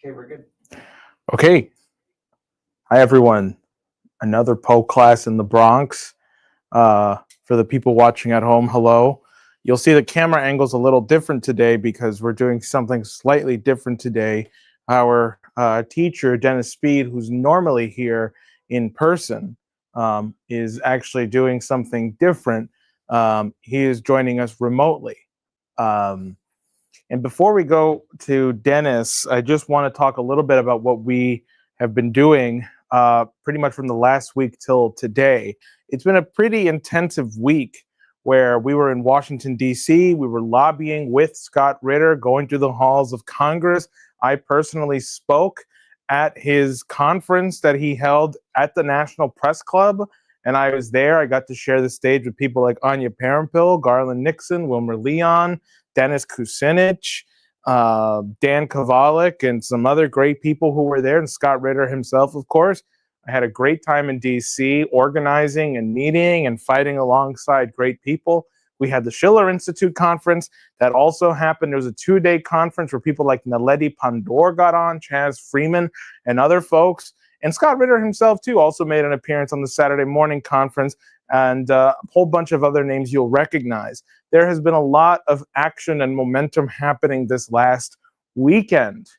Okay, we're good. Okay. Hi, everyone. Another Poe class in the Bronx. For the people watching at home, hello. You'll see the camera angle's a little different today because we're doing something slightly different today. Our teacher, Dennis Speed, who's normally here in person, is actually doing something different. He is joining us remotely. Um, and before we go to Dennis, I just want to talk a little bit about what we have been doing pretty much from the last week till today. It's been a pretty intensive week where we were in Washington, D.C. We were lobbying with Scott Ritter, going through the halls of Congress. I personally spoke at his conference that he held at the National Press Club. And I was there. I got to share the stage with people like Anya Parampil, Garland Nixon, Wilmer Leon, Dennis Kucinich, Dan Kovalik, and some other great people who were there, and Scott Ritter himself, of course. I had a great time in D.C. organizing and meeting and fighting alongside great people. We had the Schiller Institute conference that also happened. There was a 2-day conference where people like Naledi Pandor got on, Chaz Freeman, and other folks. And Scott Ritter himself, too, also made an appearance on the Saturday morning conference, and a whole bunch of other names you'll recognize. There has been a lot of action and momentum happening this last weekend.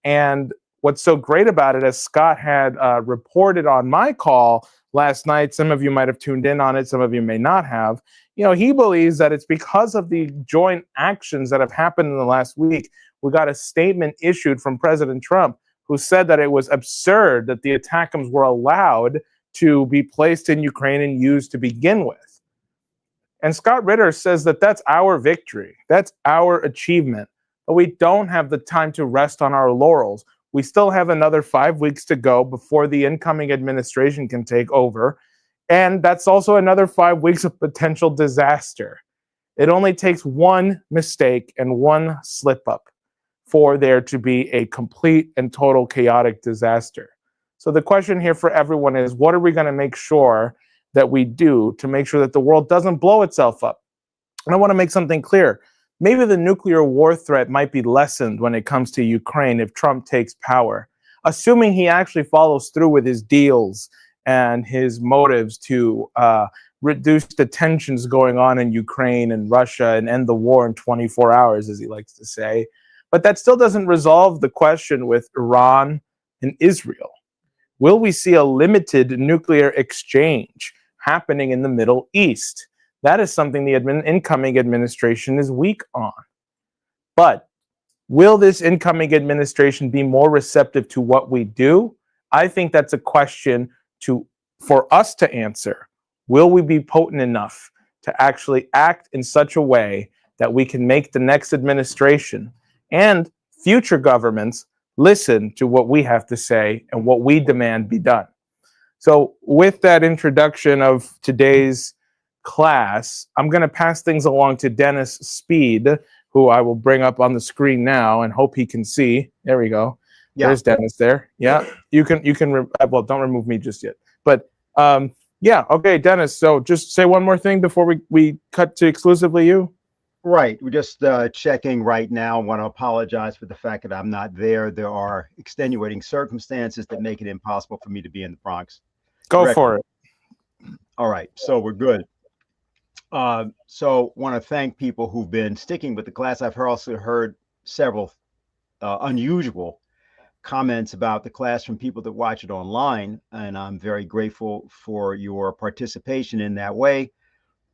And what's so great about it, as Scott had reported on my call last night, some of you might have tuned in on it, some of you may not have, he believes that it's because of the joint actions that have happened in the last week. We got a statement issued from President Trump who said that it was absurd that the ATACMS were allowed to be placed in Ukraine and used to begin with. And Scott Ritter says that that's our victory. That's our achievement. But we don't have the time to rest on our laurels. We still have another 5 weeks to go before the incoming administration can take over. And that's also another 5 weeks of potential disaster. It only takes one mistake and one slip up for there to be a complete and total chaotic disaster. So the question here for everyone is, what are we going to make sure that we do to make sure that the world doesn't blow itself up? And I want to make something clear. Maybe the nuclear war threat might be lessened when it comes to Ukraine if Trump takes power, assuming he actually follows through with his deals and his motives to reduce the tensions going on in Ukraine and Russia and end the war in 24 hours, as he likes to say. But that still doesn't resolve the question with Iran and Israel. Will we see a limited nuclear exchange happening in the Middle East? That is something the incoming administration is weak on. But will this incoming administration be more receptive to what we do? I think that's a question for us to answer. Will we be potent enough to actually act in such a way that we can make the next administration and future governments listen to what we have to say and what we demand be done? So with that introduction of today's class, I'm going to pass things along to Dennis Speed, who I will bring up on the screen now and hope he can see. There we go. Yeah. There's Dennis there. Yeah, you can, well, don't remove me just yet. But yeah, okay, Dennis, so just say one more thing before we cut to exclusively you. Right. We're just checking right now. I want to apologize for the fact that I'm not there. There are extenuating circumstances that make it impossible for me to be in the Bronx. Go for it. All right. So we're good. So want to thank people who've been sticking with the class. I've also heard several unusual comments about the class from people that watch it online, and I'm very grateful for your participation in that way.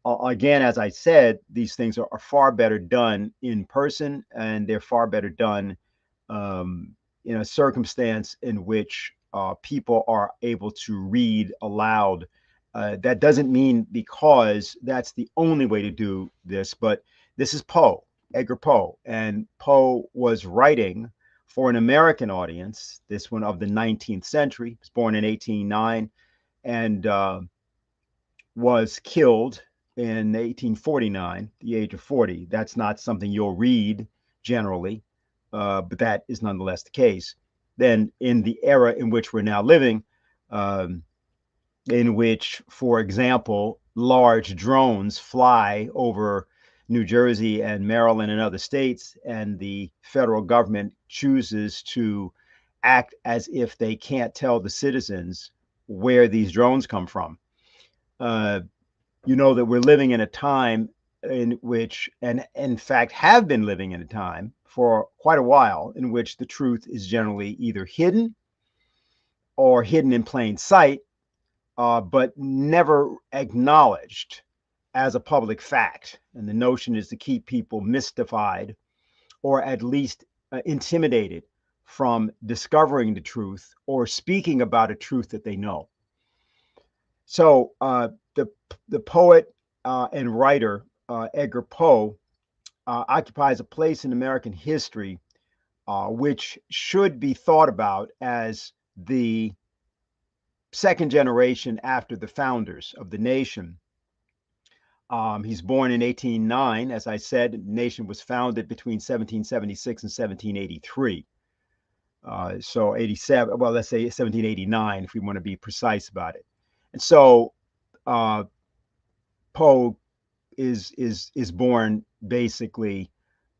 Again, as I said, these things are far better done in person, and they're far better done in a circumstance in which people are able to read aloud. That doesn't mean because that's the only way to do this, but this is Poe, Edgar Poe, and Poe was writing for an American audience, this one of the 19th century. He was born in 1809 and was killed in 1849, the age of 40. That's not something you'll read generally, but that is nonetheless the case. Then in the era in which we're now living, in which, for example, large drones fly over New Jersey and Maryland and other states, and the federal government chooses to act as if they can't tell the citizens where these drones come from. You know that we're living in a time in which, and in fact have been living in a time for quite a while, in which the truth is generally either hidden or hidden in plain sight, but never acknowledged as a public fact. And the notion is to keep people mystified, or at least intimidated from discovering the truth or speaking about a truth that they know. So the poet and writer Edgar Poe occupies a place in American history which should be thought about as the second generation after the founders of the nation. He's born in 1809. As I said, the nation was founded between 1776 and 1783. So 87, well, let's say 1789, if we want to be precise about it. And so Poe is born basically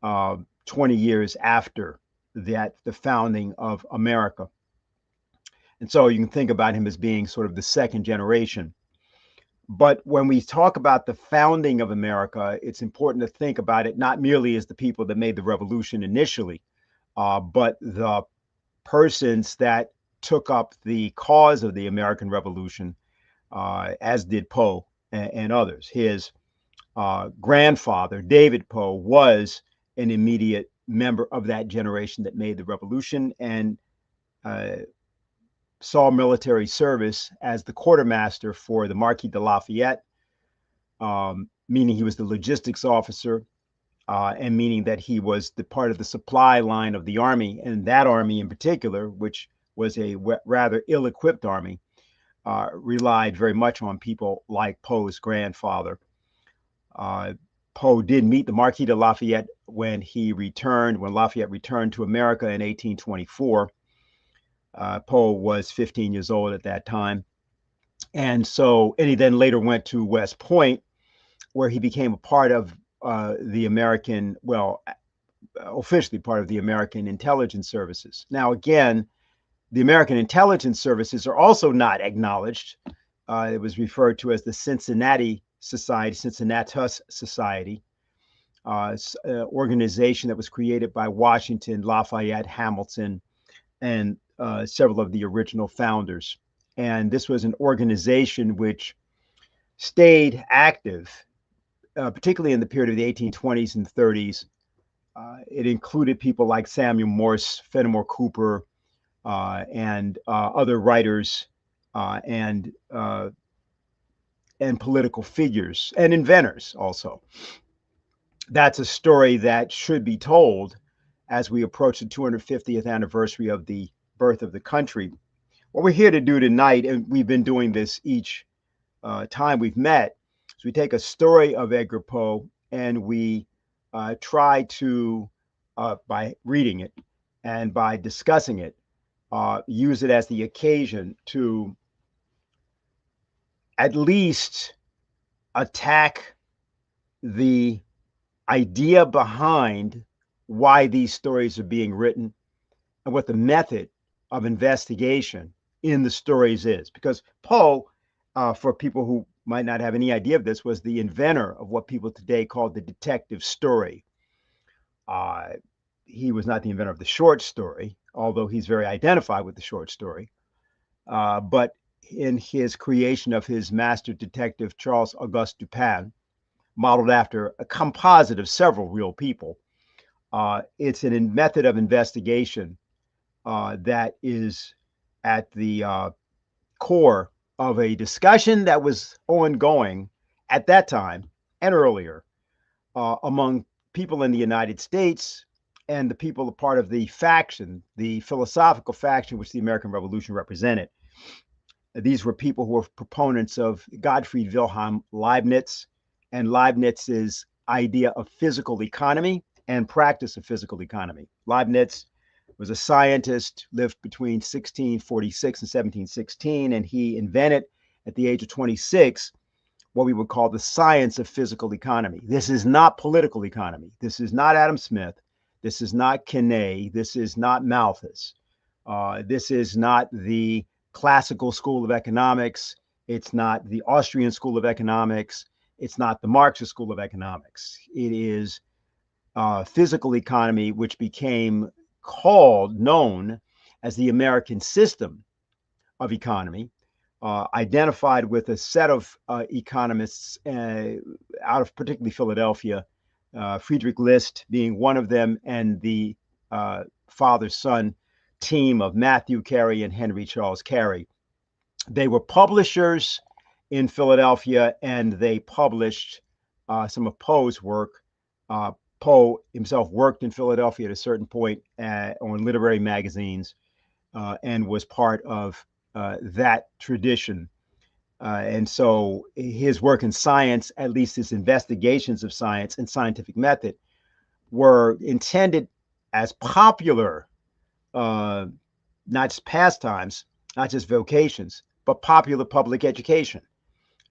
20 years after the founding of America. And so you can think about him as being sort of the second generation. But when we talk about the founding of America, it's important to think about it not merely as the people that made the revolution initially, but the persons that took up the cause of the American Revolution, as did Poe and others. His grandfather, David Poe, was an immediate member of that generation that made the revolution, and saw military service as the quartermaster for the Marquis de Lafayette, meaning he was the logistics officer, and meaning that he was the part of the supply line of the army, and that army in particular, which was a rather ill-equipped army, relied very much on people like Poe's grandfather. Poe did meet the Marquis de Lafayette when Lafayette returned to America in 1824. Poe was 15 years old at that time. And he then later went to West Point, where he became a part of the American, officially part of the American intelligence services. Now, again, the American intelligence services are also not acknowledged. It was referred to as the Cincinnatus Society, organization that was created by Washington, Lafayette, Hamilton, and several of the original founders. And this was an organization which stayed active, particularly in the period of the 1820s and 30s. It included people like Samuel Morse, Fenimore Cooper, and other writers and political figures and inventors also. That's a story that should be told as we approach the 250th anniversary of the birth of the country. What we're here to do tonight, and we've been doing this each time we've met, is we take a story of Edgar Poe and we try to, by reading it and by discussing it, use it as the occasion to at least attack the idea behind why these stories are being written and what the method of investigation in the stories is. Because Poe, for people who might not have any idea of this, was the inventor of what people today call the detective story. He was not the inventor of the short story, although he's very identified with the short story. But in his creation of his master detective, Charles Auguste Dupin, modeled after a composite of several real people, it's a method of investigation that is at the core of a discussion that was ongoing at that time and earlier among people in the United States and the people a part of the faction, the philosophical faction which the American Revolution represented. These were people who were proponents of Gottfried Wilhelm Leibniz and Leibniz's idea of physical economy and practice of physical economy. Leibniz was a scientist, lived between 1646 and 1716, and he invented at the age of 26 what we would call the science of physical economy. This is not political economy. This is not Adam Smith. This is not Kenney. This is not Malthus. This is not the classical school of economics. It's not the Austrian school of economics. It's not the Marxist school of economics. It is physical economy, which became known as the American system of economy, identified with a set of economists out of particularly Philadelphia, Friedrich List being one of them, and the father-son team of Matthew Carey and Henry Charles Carey. They were publishers in Philadelphia, and they published some of Poe's work. Poe himself worked in Philadelphia at a certain point on literary magazines and was part of that tradition. And so his work in science, at least his investigations of science and scientific method, were intended as popular, not just pastimes, not just vocations, but popular public education.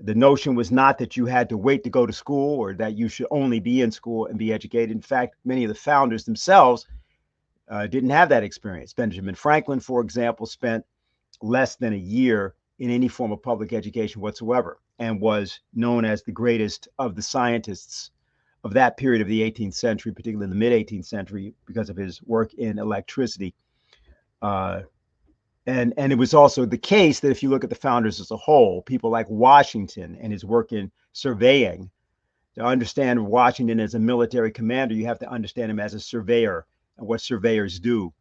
The notion was not that you had to wait to go to school or that you should only be in school and be educated. In fact, many of the founders themselves didn't have that experience. Benjamin Franklin, for example, spent less than a year in any form of public education whatsoever and was known as the greatest of the scientists of that period of the 18th century, particularly in the mid 18th century, because of his work in electricity. And it was also the case that if you look at the founders as a whole, people like Washington and his work in surveying, to understand Washington as a military commander, you have to understand him as a surveyor and what surveyors do.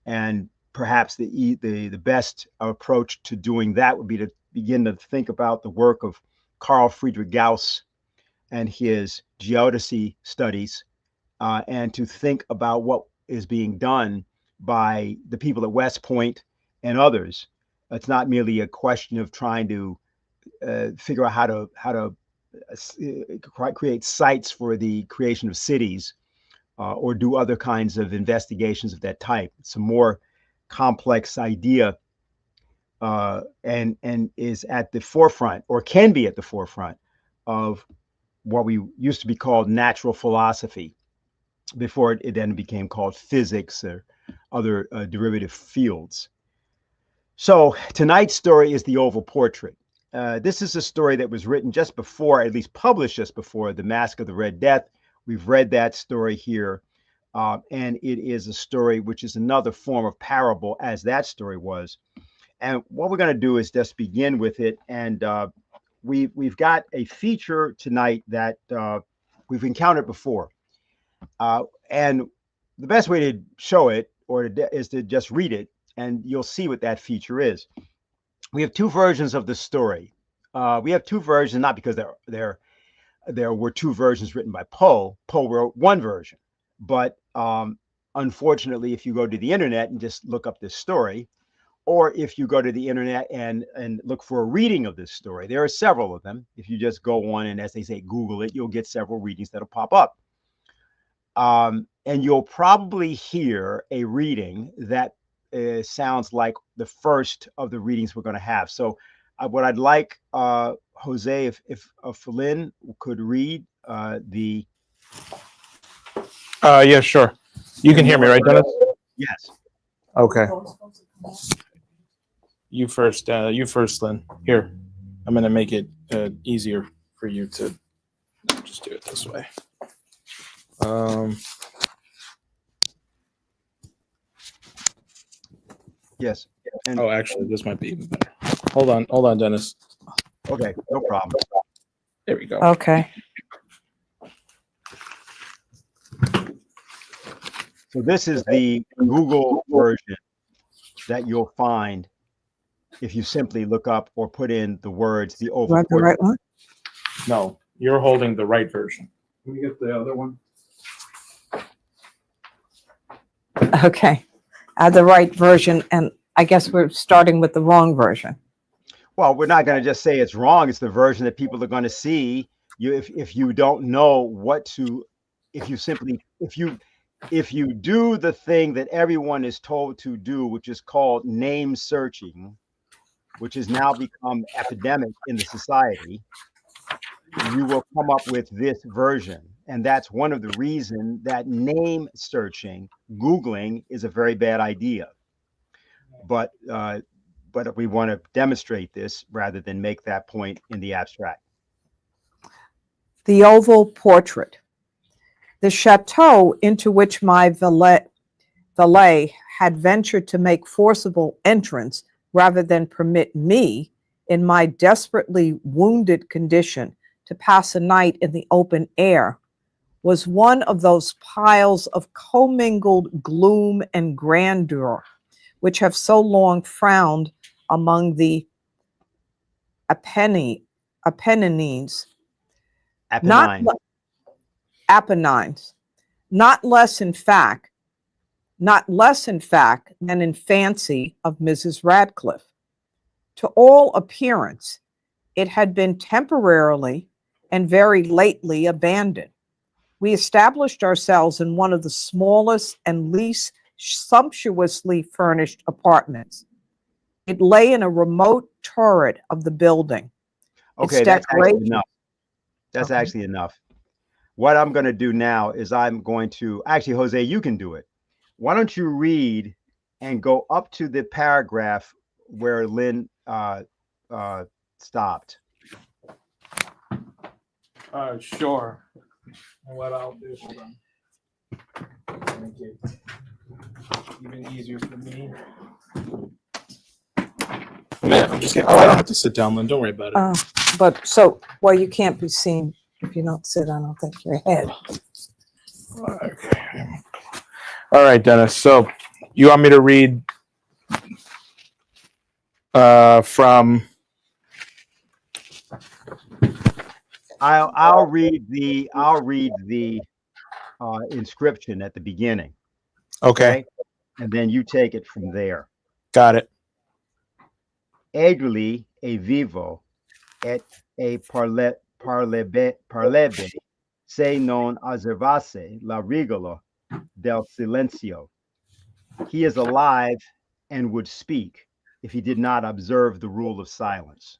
And perhaps the best approach to doing that would be to begin to think about the work of Carl Friedrich Gauss and his geodesy studies, and to think about what is being done by the people at West Point and others. It's not merely a question of trying to figure out how to create sites for the creation of cities or do other kinds of investigations of that type. It's a more complex idea and is at the forefront, or can be at the forefront, of what we used to be called natural philosophy before it then became called physics or other derivative fields. So tonight's story is The Oval Portrait. This is a story that was written just before, at least published just before, The Mask of the Red Death. We've read that story here. And it is a story which is another form of parable, as that story was. And what we're going to do is just begin with it. And we've got a feature tonight that we've encountered before. And the best way to show it is to just read it, and you'll see what that feature is. We have two versions of the story. We have two versions, not because there were two versions written by Poe. Poe wrote one version. But unfortunately, if you go to the internet and just look up this story, or if you go to the internet and look for a reading of this story, there are several of them. If you just go on and, as they say, Google it, you'll get several readings that'll pop up. And you'll probably hear a reading that sounds like the first of the readings we're going to have. So what I'd like, Jose, if Lynn could read the... Yeah, sure. You can hear me, right, Dennis? Yes. Okay. You first, Lynn. Here, I'm going to make it easier for you to just do it this way. Yes. And, actually, this might be even better. Hold on, Dennis. Okay, no problem. There we go. Okay. So this is the Google version that you'll find if you simply look up or put in the words "the Oval Want the Portrait." right one? No, you're holding the right version. Can we get the other one? Okay. Add the right version, and I guess we're starting with the wrong version. Well, we're not going to just say it's wrong. It's the version that people are going to see. If you don't know what to, if you do the thing that everyone is told to do, which is called name searching, which has now become epidemic in the society, you will come up with this version. And that's one of the reasons that name searching, Googling, is a very bad idea. but we want to demonstrate this rather than make that point in the abstract. The oval portrait. The chateau into which my valet had ventured to make forcible entrance rather than permit me, in my desperately wounded condition, to pass a night in the open air, was one of those piles of commingled gloom and grandeur which have so long frowned among the Apennines, Apennine. Apennines, not less in fact than in fancy of Mrs. Radcliffe. To all appearance, it had been temporarily and very lately abandoned. We established ourselves in one of the smallest and least sumptuously furnished apartments. It lay in a remote turret of the building. Okay, Its that's actually decoration- enough. That's Okay. actually enough. What I'm going to do now is I'm going to actually, Jose, you can do it. Why don't you read and go up to the paragraph where Lynn stopped? Sure. What I'll do, hold on. Make it even easier for me. Man, I'm just kidding. Oh, I don't have to sit down, Lynn. Don't worry about it. But so, well, you can't be seen if you don't sit on, I don't think, your head. Okay. All right, Dennis. So you want me to read from? I'll read the inscription at the beginning. Okay, And then you take it from there. got it. Egli e vivo et parlebe se non osservasse la regola del silenzio. He is alive and would speak if he did not observe the rule of silence.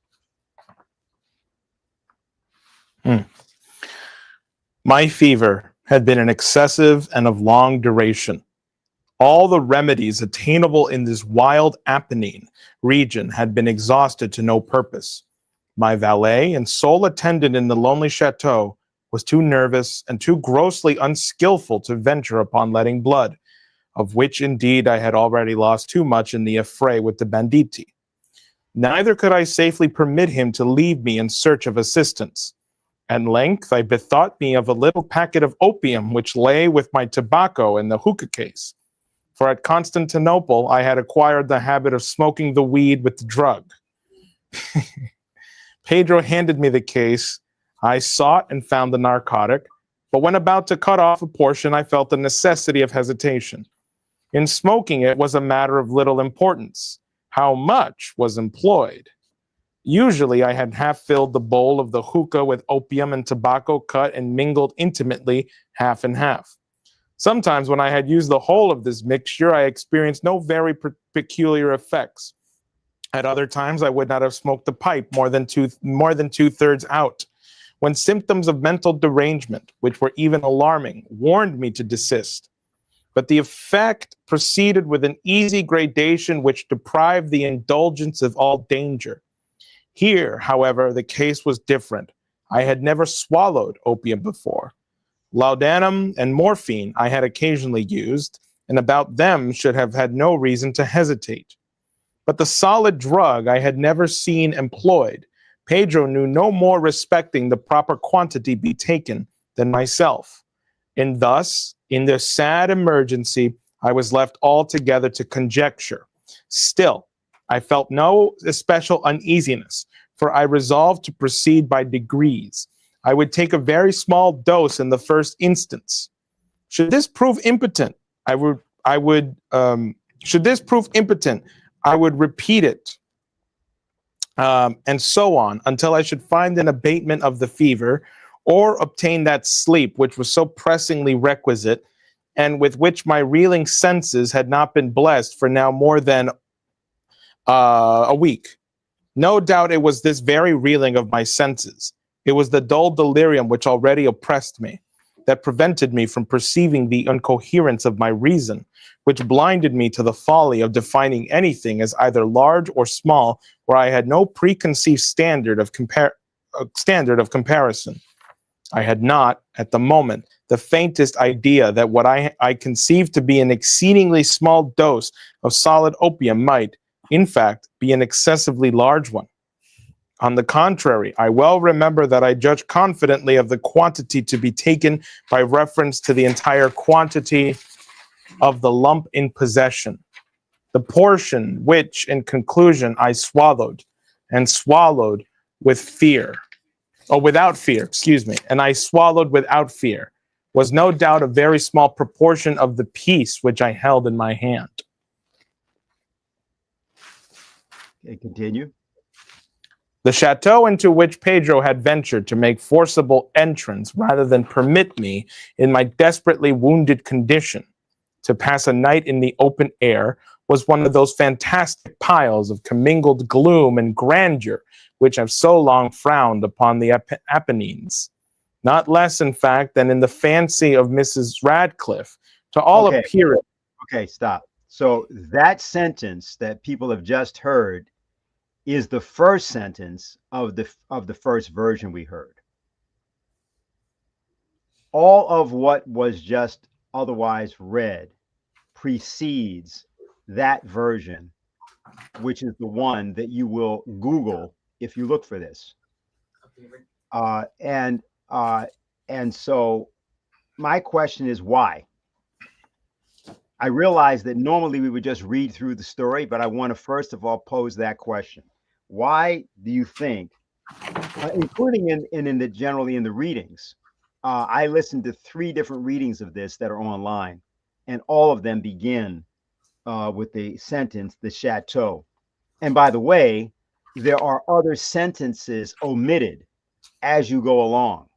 My fever had been an excessive and of long duration. All the remedies attainable in this wild Apennine region had been exhausted to no purpose. My valet and sole attendant in the lonely chateau was too nervous and too grossly unskillful to venture upon letting blood, of which indeed I had already lost too much in the affray with the banditti. Neither could I safely permit him to leave me in search of assistance. At length I bethought me of a little packet of opium which lay with my tobacco in the hookah case. For at Constantinople I had acquired the habit of smoking the weed with the drug. Pedro handed me the case. I sought and found the narcotic, but when about to cut off a portion, I felt the necessity of hesitation. In smoking it was a matter of little importance. How much was employed? Usually I had half filled the bowl of the hookah with opium and tobacco cut and mingled intimately, half and half. Sometimes when I had used the whole of this mixture, I experienced no very peculiar effects. At other times, I would not have smoked the pipe more than two-thirds out. When symptoms of mental derangement, which were even alarming, warned me to desist. But the effect proceeded with an easy gradation which deprived the indulgence of all danger. Here, however, the case was different. I had never swallowed opium before. Laudanum and morphine I had occasionally used, and about them should have had no reason to hesitate. But the solid drug I had never seen employed. Pedro knew no more respecting the proper quantity be taken than myself. And thus, in this sad emergency, I was left altogether to conjecture. Still, I felt no especial uneasiness, for I resolved to proceed by degrees. I would take a very small dose in the first instance. Should this prove impotent, I would repeat it, and so on until I should find an abatement of the fever, or obtain that sleep which was so pressingly requisite, and with which my reeling senses had not been blessed for now more than a week. No doubt it was this very reeling of my senses. It was the dull delirium which already oppressed me, that prevented me from perceiving the incoherence of my reason, which blinded me to the folly of defining anything as either large or small, where I had no preconceived standard of comparison. I had not, at the moment, the faintest idea that what I conceived to be an exceedingly small dose of solid opium might, in fact, be an excessively large one. On the contrary, I well remember that I judged confidently of the quantity to be taken by reference to the entire quantity of the lump in possession, the portion which, in conclusion, I swallowed, and swallowed with fear. Without fear, excuse me, and I swallowed without fear, was no doubt a very small proportion of the piece which I held in my hand. Okay, continue. The chateau into which Pedro had ventured to make forcible entrance rather than permit me, in my desperately wounded condition, to pass a night in the open air was one of those fantastic piles of commingled gloom and grandeur which have so long frowned upon the Apennines. Not less, in fact, than in the fancy of Mrs. Radcliffe, to all appearance. Okay, stop. So that sentence that people have just heard is the first sentence of the first version we heard. All of what was just otherwise read precedes that version, which is the one that you will Google if you look for this. And so my question is why? I realize that normally we would just read through the story, but I want to first of all pose that question. Why do you think, including generally in the readings, I listened to 3 different readings of this that are online, and all of them begin with the sentence, the chateau. And by the way, there are other sentences omitted as you go along,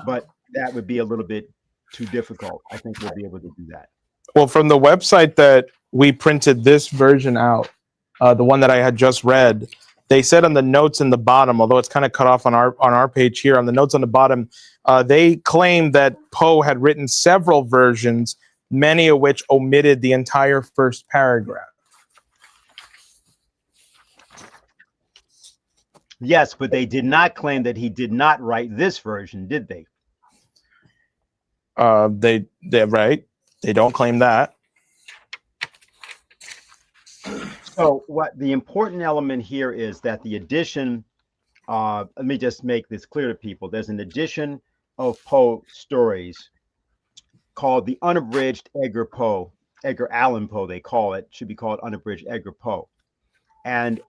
but that would be a little bit too difficult. I think we'll be able to do that. Well, from the website that we printed this version out, the one that I had just read, they said on the notes in the bottom, although it's kind of cut off on our page here, on the notes on the bottom, they claimed that Poe had written several versions, many of which omitted the entire first paragraph. Yes, but they did not claim that he did not write this version, did they? They're right. They don't claim that. So what the important element here is that the edition, let me just make this clear to people. There's an edition of Poe stories called the Unabridged Edgar Poe, Edgar Allan Poe, they call it, should be called Unabridged Edgar Poe. And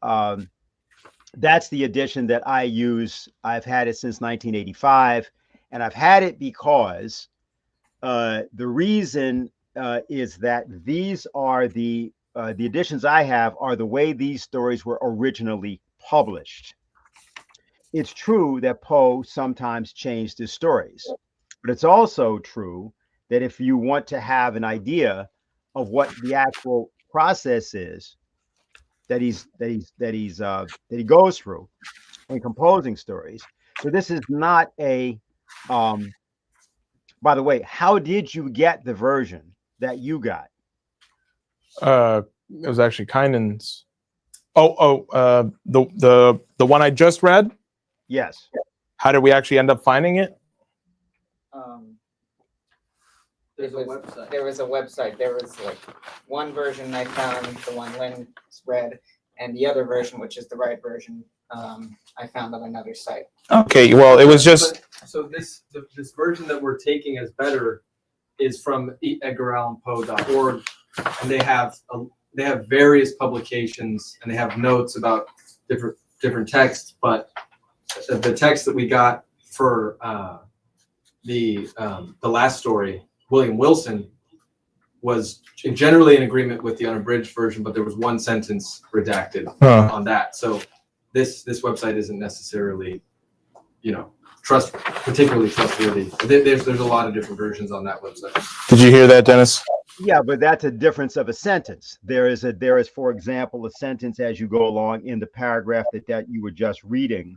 that's the edition that I use. I've had it since 1985, and I've had it because the reason is that these are the editions I have are the way these stories were originally published. It's true that Poe sometimes changed his stories, but it's also true that if you want to have an idea of what the actual process is that he goes through in composing stories. So this is not a by the way, how did you get the version that you got? It was actually Kynan's. The one I just read? Yes. How did we actually end up finding it? There was a website. There was like one version I found, the one Lynn read, and the other version, which is the right version, I found on another site. Okay, well, it was just... So this version that we're taking as better is from EdgarAllanPoe.org, and they have various publications, and they have notes about different texts, but the text that we got for the last story, William Wilson, was generally in agreement with the unabridged version, but there was one sentence redacted on that. So this website isn't necessarily, particularly trustworthy. There's a lot of different versions on that website. Did you hear that, Dennis? Yeah, but that's a difference of a sentence. There is, for example, a sentence as you go along in the paragraph that you were just reading,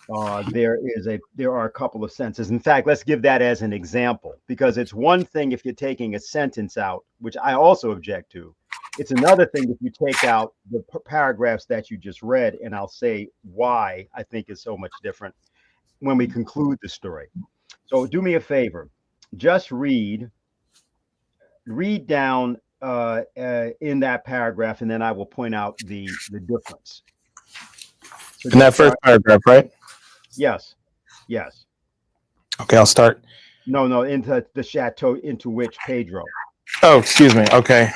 there are a couple of sentences. In fact, let's give that as an example, because it's one thing if you're taking a sentence out, which I also object to. It's another thing if you take out the paragraphs that you just read, and I'll say why I think is so much different when we conclude the story. So do me a favor, just read down in that paragraph, and then I will point out the difference. So In that first paragraph, right? Yes. Yes. Okay, I'll start. No, into the chateau into which Pedro. Oh, excuse me. Okay.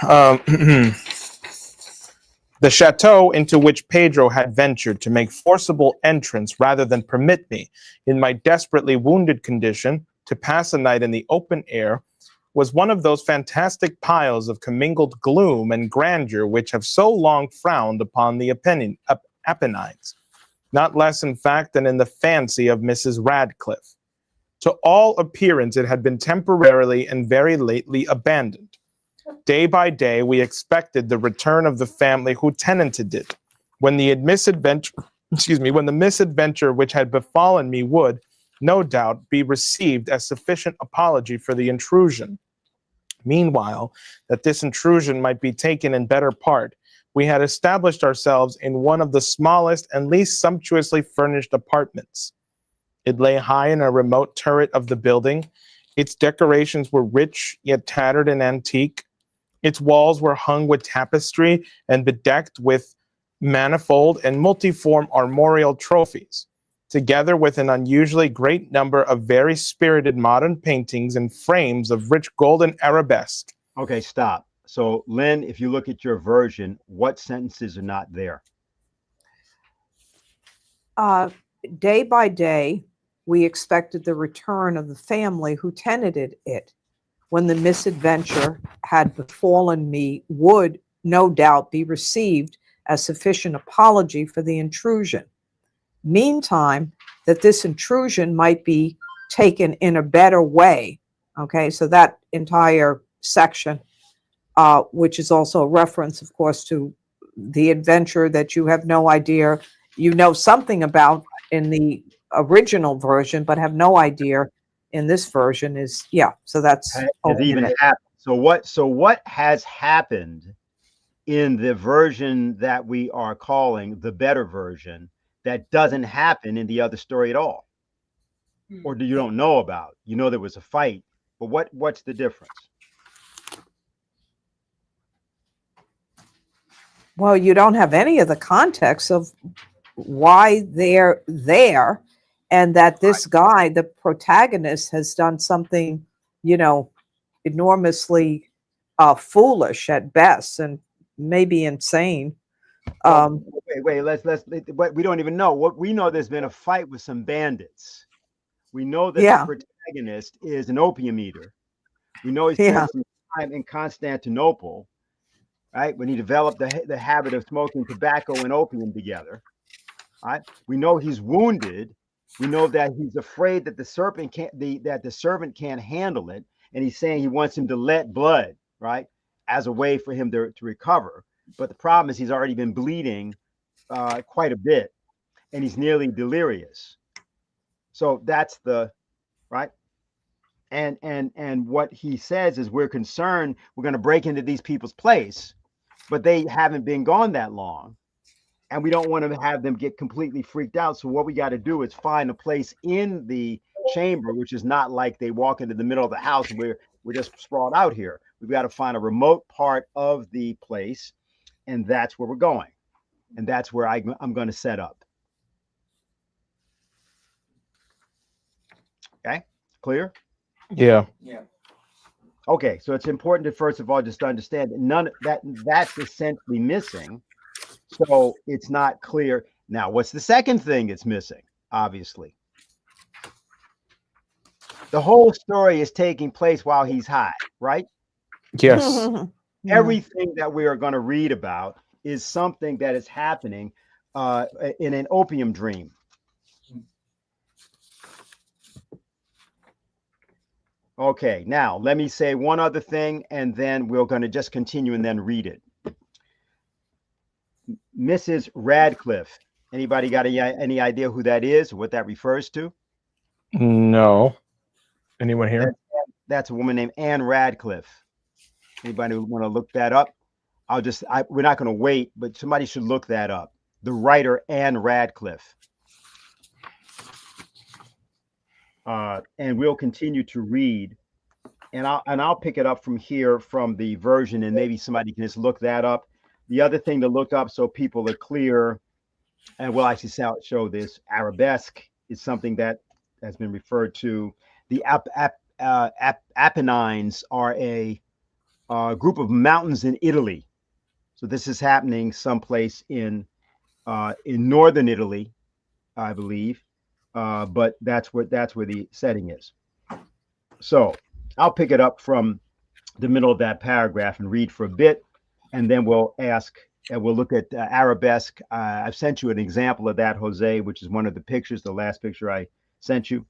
The chateau into which Pedro had ventured to make forcible entrance rather than permit me, in my desperately wounded condition, to pass a night in the open air, was one of those fantastic piles of commingled gloom and grandeur which have so long frowned upon the Apennines, not less in fact than in the fancy of Mrs. Radcliffe. To all appearance it had been temporarily and very lately abandoned. Day by day we expected the return of the family who tenanted it, when the misadventure which had befallen me would, no doubt, be received as sufficient apology for the intrusion. Meanwhile, that this intrusion might be taken in better part, we had established ourselves in one of the smallest and least sumptuously furnished apartments. It lay high in a remote turret of the building. Its decorations were rich, yet tattered and antique. Its walls were hung with tapestry and bedecked with manifold and multiform armorial trophies, together with an unusually great number of very spirited modern paintings in frames of rich golden arabesque. Okay, stop. So, Lynn, if you look at your version, what sentences are not there? Day by day, we expected the return of the family who tenanted it, when the misadventure had befallen me would, no doubt, be received as sufficient apology for the intrusion. Meantime, that this intrusion might be taken in a better way. Okay, so that entire section, which is also a reference, of course, to the adventure that you have no idea, you know something about in the original version, but have no idea in this version is, yeah, so that's has even happened. So what has happened in the version that we are calling the better version that doesn't happen in the other story at all? Or do you don't know about? You know there was a fight, but what's the difference? Well, you don't have any of the context of why they're there, and that this guy, the protagonist, has done something, enormously foolish at best and maybe insane. Wait, let's we don't even know. What we know, there's been a fight with some bandits. We know that the protagonist is an opium eater. We know he spent some time in Constantinople, right? When he developed the habit of smoking tobacco and opium together. Right? We know he's wounded. We know that he's afraid that the servant can't handle it, and he's saying he wants him to let blood, right, as a way for him to recover. But the problem is he's already been bleeding quite a bit, and he's nearly delirious. So that's the right. And what he says is, we're concerned we're going to break into these people's place, but they haven't been gone that long. And we don't want to have them get completely freaked out. So what we got to do is find a place in the chamber, which is not like they walk into the middle of the house and we're just sprawled out here. We've got to find a remote part of the place, and that's where we're going. And that's where I'm going to set up. Okay, clear? Yeah. Okay, so it's important to first of all just understand that that's essentially missing. So it's not clear. Now, what's the second thing that's missing? Obviously, the whole story is taking place while he's high, right? Yes. Everything that we are going to read about is something that is happening in an opium dream. Okay, now let me say one other thing, and then we're going to just continue and then read it. Mrs. Radcliffe Anybody got any idea who that is or what that refers to? No. Anyone here? That's a woman named Anne Radcliffe. Anybody want to look that up? We're not going to wait, but somebody should look that up. The writer Anne Radcliffe. And we'll continue to read, and I'll pick it up from here from the version, and maybe somebody can just look that up. The other thing to look up so people are clear, and we'll actually show this, arabesque is something that has been referred to. The Apennines are a group of mountains in Italy. So this is happening someplace in northern Italy, I believe. But that's where the setting is. So I'll pick it up from the middle of that paragraph and read for a bit, and then we'll look at arabesque. I've sent you an example of that, Jose, which is one of the pictures, the last picture I sent you.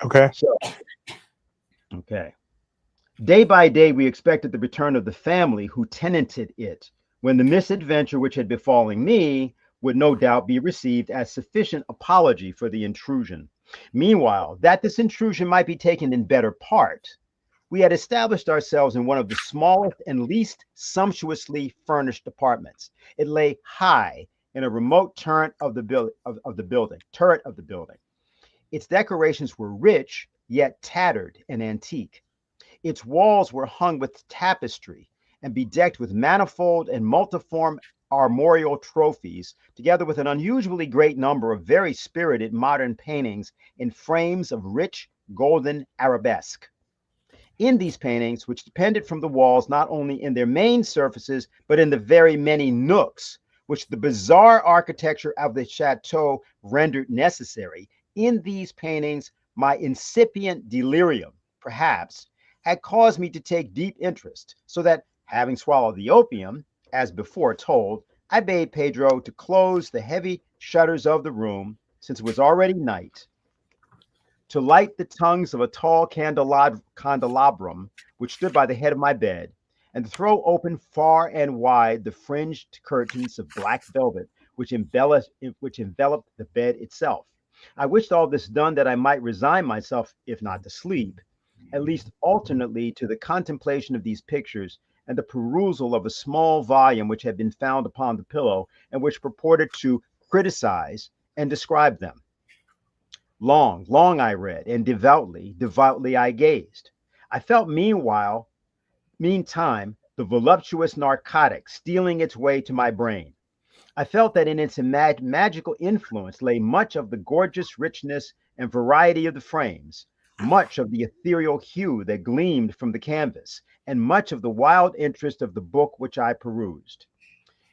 Okay. So, okay. Day by day, we expected the return of the family who tenanted it, when the misadventure which had befallen me would no doubt be received as sufficient apology for the intrusion. Meanwhile, that this intrusion might be taken in better part, we had established ourselves in one of the smallest and least sumptuously furnished apartments. It lay high in a remote turret of the building. Its decorations were rich, yet tattered and antique. Its walls were hung with tapestry and bedecked with manifold and multiform armorial trophies, together with an unusually great number of very spirited modern paintings in frames of rich golden arabesque. In these paintings, which depended from the walls not only in their main surfaces, but in the very many nooks which the bizarre architecture of the chateau rendered necessary, in these paintings, my incipient delirium, perhaps, had caused me to take deep interest, so that, having swallowed the opium, as before told, I bade Pedro to close the heavy shutters of the room, since it was already night, to light the tongues of a tall candelabrum which stood by the head of my bed, and to throw open far and wide the fringed curtains of black velvet which enveloped the bed itself. I wished all this done that I might resign myself, if not to sleep, at least alternately to the contemplation of these pictures and the perusal of a small volume which had been found upon the pillow and which purported to criticize and describe them. Long, long I read, and devoutly I gazed. I felt meantime, the voluptuous narcotic stealing its way to my brain. I felt that in its magical influence lay much of the gorgeous richness and variety of the frames, much of the ethereal hue that gleamed from the canvas, and much of the wild interest of the book which I perused.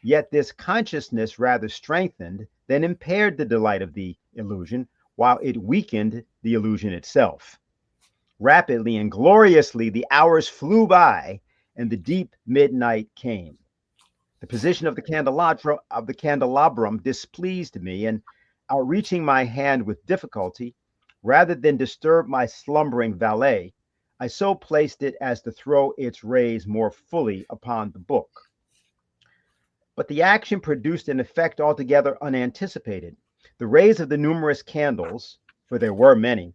Yet this consciousness rather strengthened than impaired the delight of the illusion, while it weakened the illusion itself. Rapidly and gloriously the hours flew by, and the deep midnight came. The position of the candelabrum displeased me, and outreaching my hand with difficulty, rather than disturb my slumbering valet, I so placed it as to throw its rays more fully upon the book. But the action produced an effect altogether unanticipated. The rays of the numerous candles, for there were many,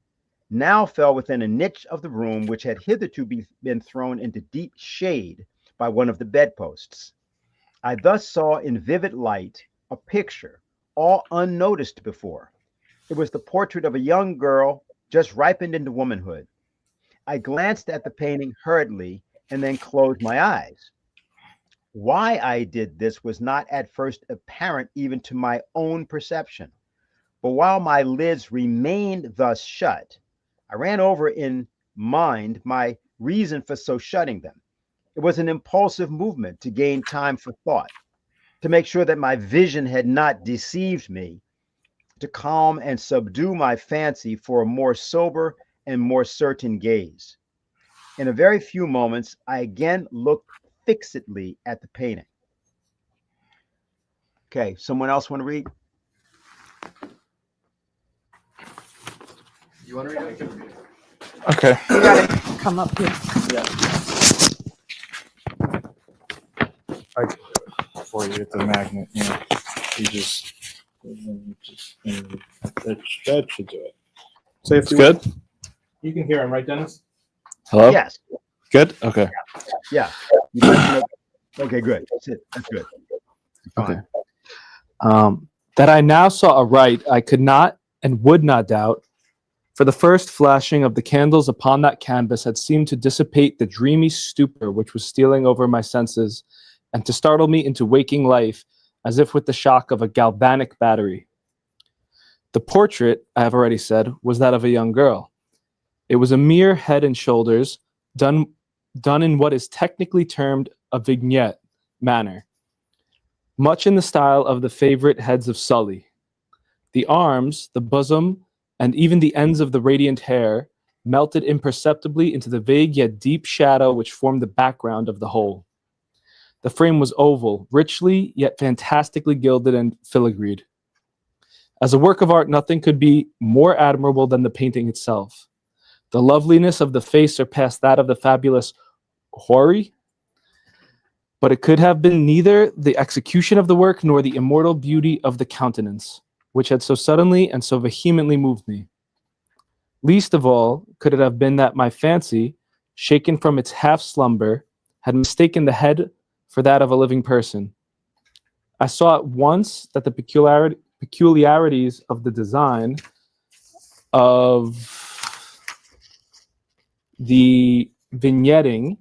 now fell within a niche of the room which had hitherto been thrown into deep shade by one of the bedposts. I thus saw in vivid light a picture all unnoticed before. It was the portrait of a young girl just ripened into womanhood. I glanced at the painting hurriedly and then closed my eyes. Why I did this was not at first apparent even to my own perception. But while my lids remained thus shut, I ran over in mind my reason for so shutting them. It was an impulsive movement to gain time for thought, to make sure that my vision had not deceived me, to calm and subdue my fancy for a more sober and more certain gaze. In a very few moments, I again looked fixedly at the painting. Okay, someone else want to read? You want to read it? I can read it. Okay. You gotta come up here. I can do it for you. It's a magnet. You just That should do it. Say it's good. You can hear him, right, Dennis? Hello? Yes. Good? Okay. Yeah. You mentioned it. Okay, good. That's it. That's good. Okay. That I now saw aright, I could not and would not doubt, for the first flashing of the candles upon that canvas had seemed to dissipate the dreamy stupor which was stealing over my senses, and to startle me into waking life, as if with the shock of a galvanic battery. The portrait, I have already said, was that of a young girl. It was a mere head and shoulders, done in what is technically termed a vignette manner, much in the style of the favorite heads of Sully. The arms, the bosom, and even the ends of the radiant hair melted imperceptibly into the vague yet deep shadow which formed the background of the whole. The frame was oval, richly yet fantastically gilded and filigreed. As a work of art, nothing could be more admirable than the painting itself. The loveliness of the face surpassed that of the fabulous Houri, but it could have been neither the execution of the work nor the immortal beauty of the countenance, which had so suddenly and so vehemently moved me. Least of all could it have been that my fancy, shaken from its half-slumber, had mistaken the head for that of a living person. I saw at once that the peculiarities of the design of the vignetting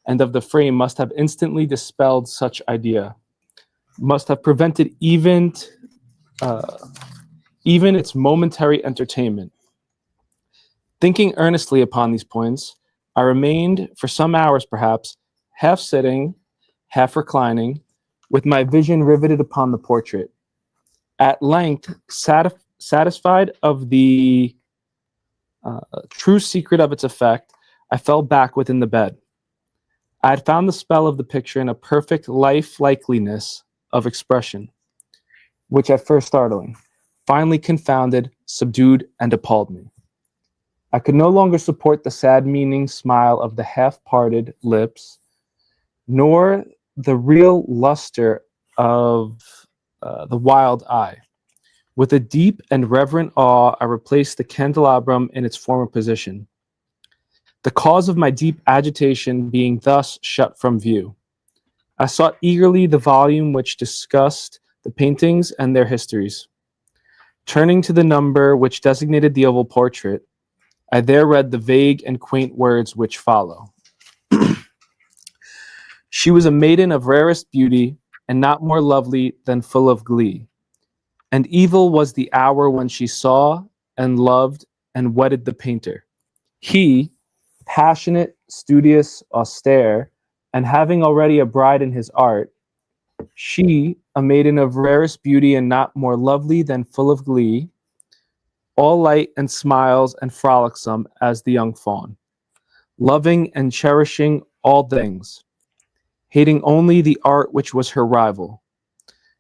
and of the frame must have instantly dispelled such idea, must have prevented even its momentary entertainment. Thinking earnestly upon these points, I remained for some hours perhaps, half sitting, half reclining, with my vision riveted upon the portrait. At length, satisfied of the true secret of its effect, I fell back within the bed. I had found the spell of the picture in a perfect life-likeliness of expression, which at first startling, finally confounded, subdued, and appalled me. I could no longer support the sad meaning smile of the half-parted lips, nor the real luster of the wild eye. With a deep and reverent awe, I replaced the candelabrum in its former position, the cause of my deep agitation being thus shut from view. I sought eagerly the volume which discussed the paintings and their histories. Turning to the number which designated the oval portrait, I there read the vague and quaint words which follow. She was a maiden of rarest beauty, and not more lovely than full of glee. And evil was the hour when she saw and loved and wedded the painter. He, passionate, studious, austere, and having already a bride in his art, she, a maiden of rarest beauty and not more lovely than full of glee, all light and smiles and frolicsome as the young fawn, loving and cherishing all things, hating only the art which was her rival,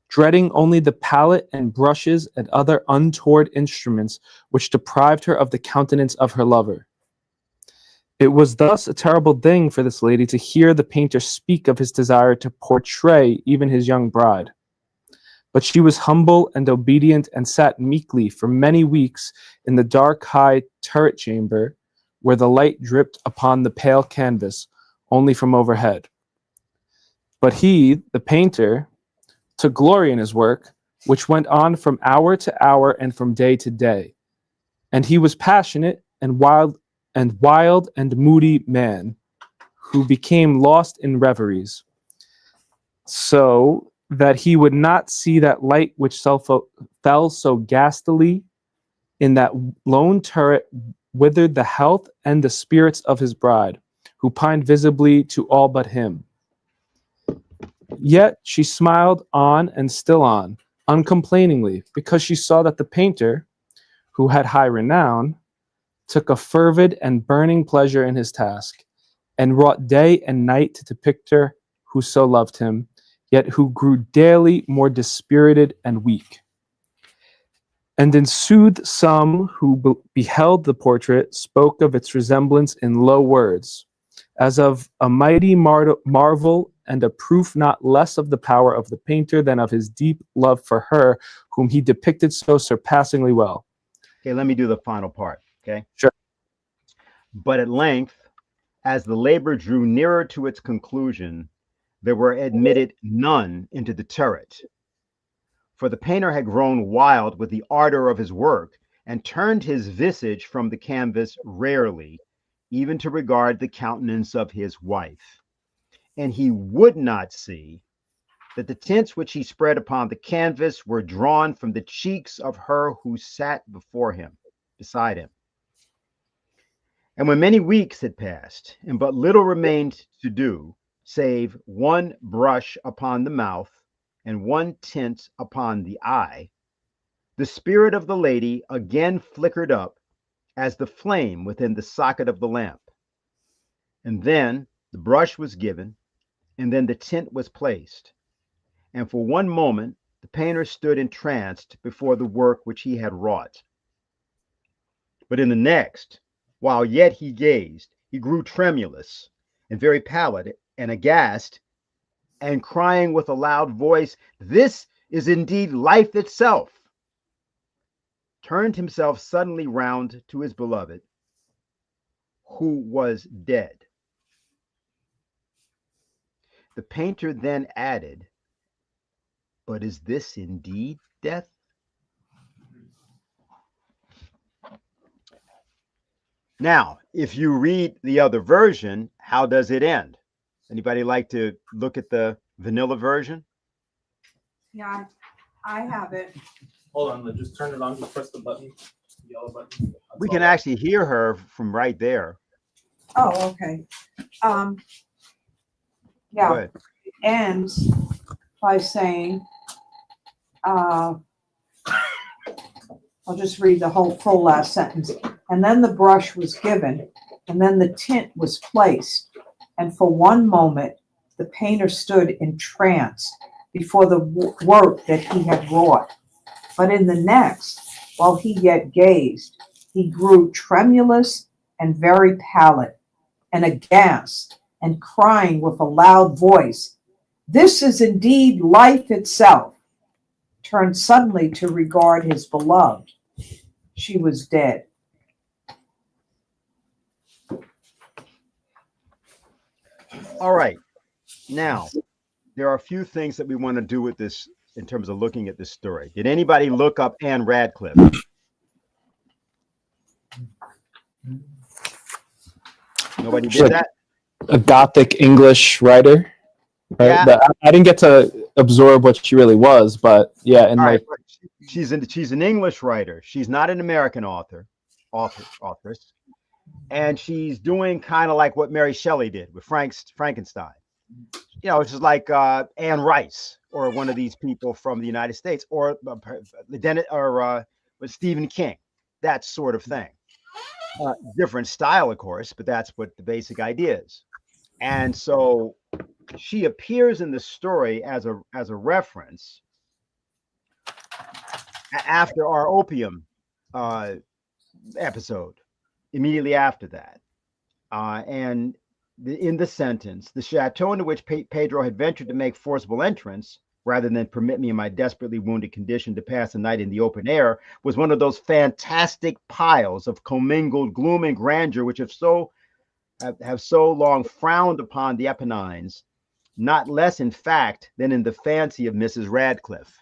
dreading only the palette and brushes and other untoward instruments which deprived her of the countenance of her lover. It was thus a terrible thing for this lady to hear the painter speak of his desire to portray even his young bride. But she was humble and obedient and sat meekly for many weeks in the dark high turret chamber where the light dripped upon the pale canvas only from overhead. But he, the painter, took glory in his work, which went on from hour to hour and from day to day. And he was passionate and wild and moody man, who became lost in reveries, so that he would not see that light which fell so ghastly in that lone turret withered the health and the spirits of his bride, who pined visibly to all but him. Yet she smiled on and still on, uncomplainingly, because she saw that the painter, who had high renown, took a fervid and burning pleasure in his task, and wrought day and night to depict her who so loved him, yet who grew daily more dispirited and weak. And in sooth, some who beheld the portrait spoke of its resemblance in low words, as of a mighty marvel and a proof not less of the power of the painter than of his deep love for her, whom he depicted so surpassingly well. Okay, let me do the final part. Okay. Sure. But at length, as the labor drew nearer to its conclusion, there were admitted none into the turret. For the painter had grown wild with the ardor of his work, and turned his visage from the canvas rarely, even to regard the countenance of his wife. And he would not see that the tints which he spread upon the canvas were drawn from the cheeks of her who sat beside him. And when many weeks had passed, and but little remained to do, save one brush upon the mouth and one tint upon the eye, the spirit of the lady again flickered up as the flame within the socket of the lamp. And then the brush was given, and then the tint was placed. And for one moment the painter stood entranced before the work which he had wrought. But in the next, while yet he gazed, he grew tremulous and very pallid and aghast, and crying with a loud voice, "This is indeed life itself," turned himself suddenly round to his beloved, who was dead. The painter then added, "But is this indeed death?" Now, if you read the other version, how does it end? Anybody like to look at the vanilla version? Yeah, I have it. Hold on, just turn it on. Just press the button, the yellow button. We can actually hear her from right there. Oh, okay. Go Yeah, ahead. ends by saying, I'll just read the whole full last sentence. And then the brush was given, and then the tint was placed. And for one moment, the painter stood entranced before the work that he had wrought. But in the next, while he yet gazed, he grew tremulous and very pallid, and aghast, and crying with a loud voice, "This is indeed life itself," turned suddenly to regard his beloved. She was dead. All right. Now, there are a few things that we want to do with this in terms of looking at this story. Did anybody look up Anne Radcliffe? Nobody did that? A Gothic English writer, right? Yeah. But I didn't get to absorb what she really was, but yeah, and All right. like She's an English writer. She's not an American authoress. And she's doing kind of like what Mary Shelley did with Frankenstein. You know, it's just like Anne Rice or one of these people from the United States, or with Stephen King, that sort of thing. Different style, of course, but that's what the basic idea is. And so she appears in the story as a reference after our opium episode, immediately after that. And in the sentence, the chateau into which Pedro had ventured to make forcible entrance, rather than permit me in my desperately wounded condition to pass the night in the open air, was one of those fantastic piles of commingled gloom and grandeur which have so long frowned upon the Apennines, not less in fact than in the fancy of Mrs. Radcliffe.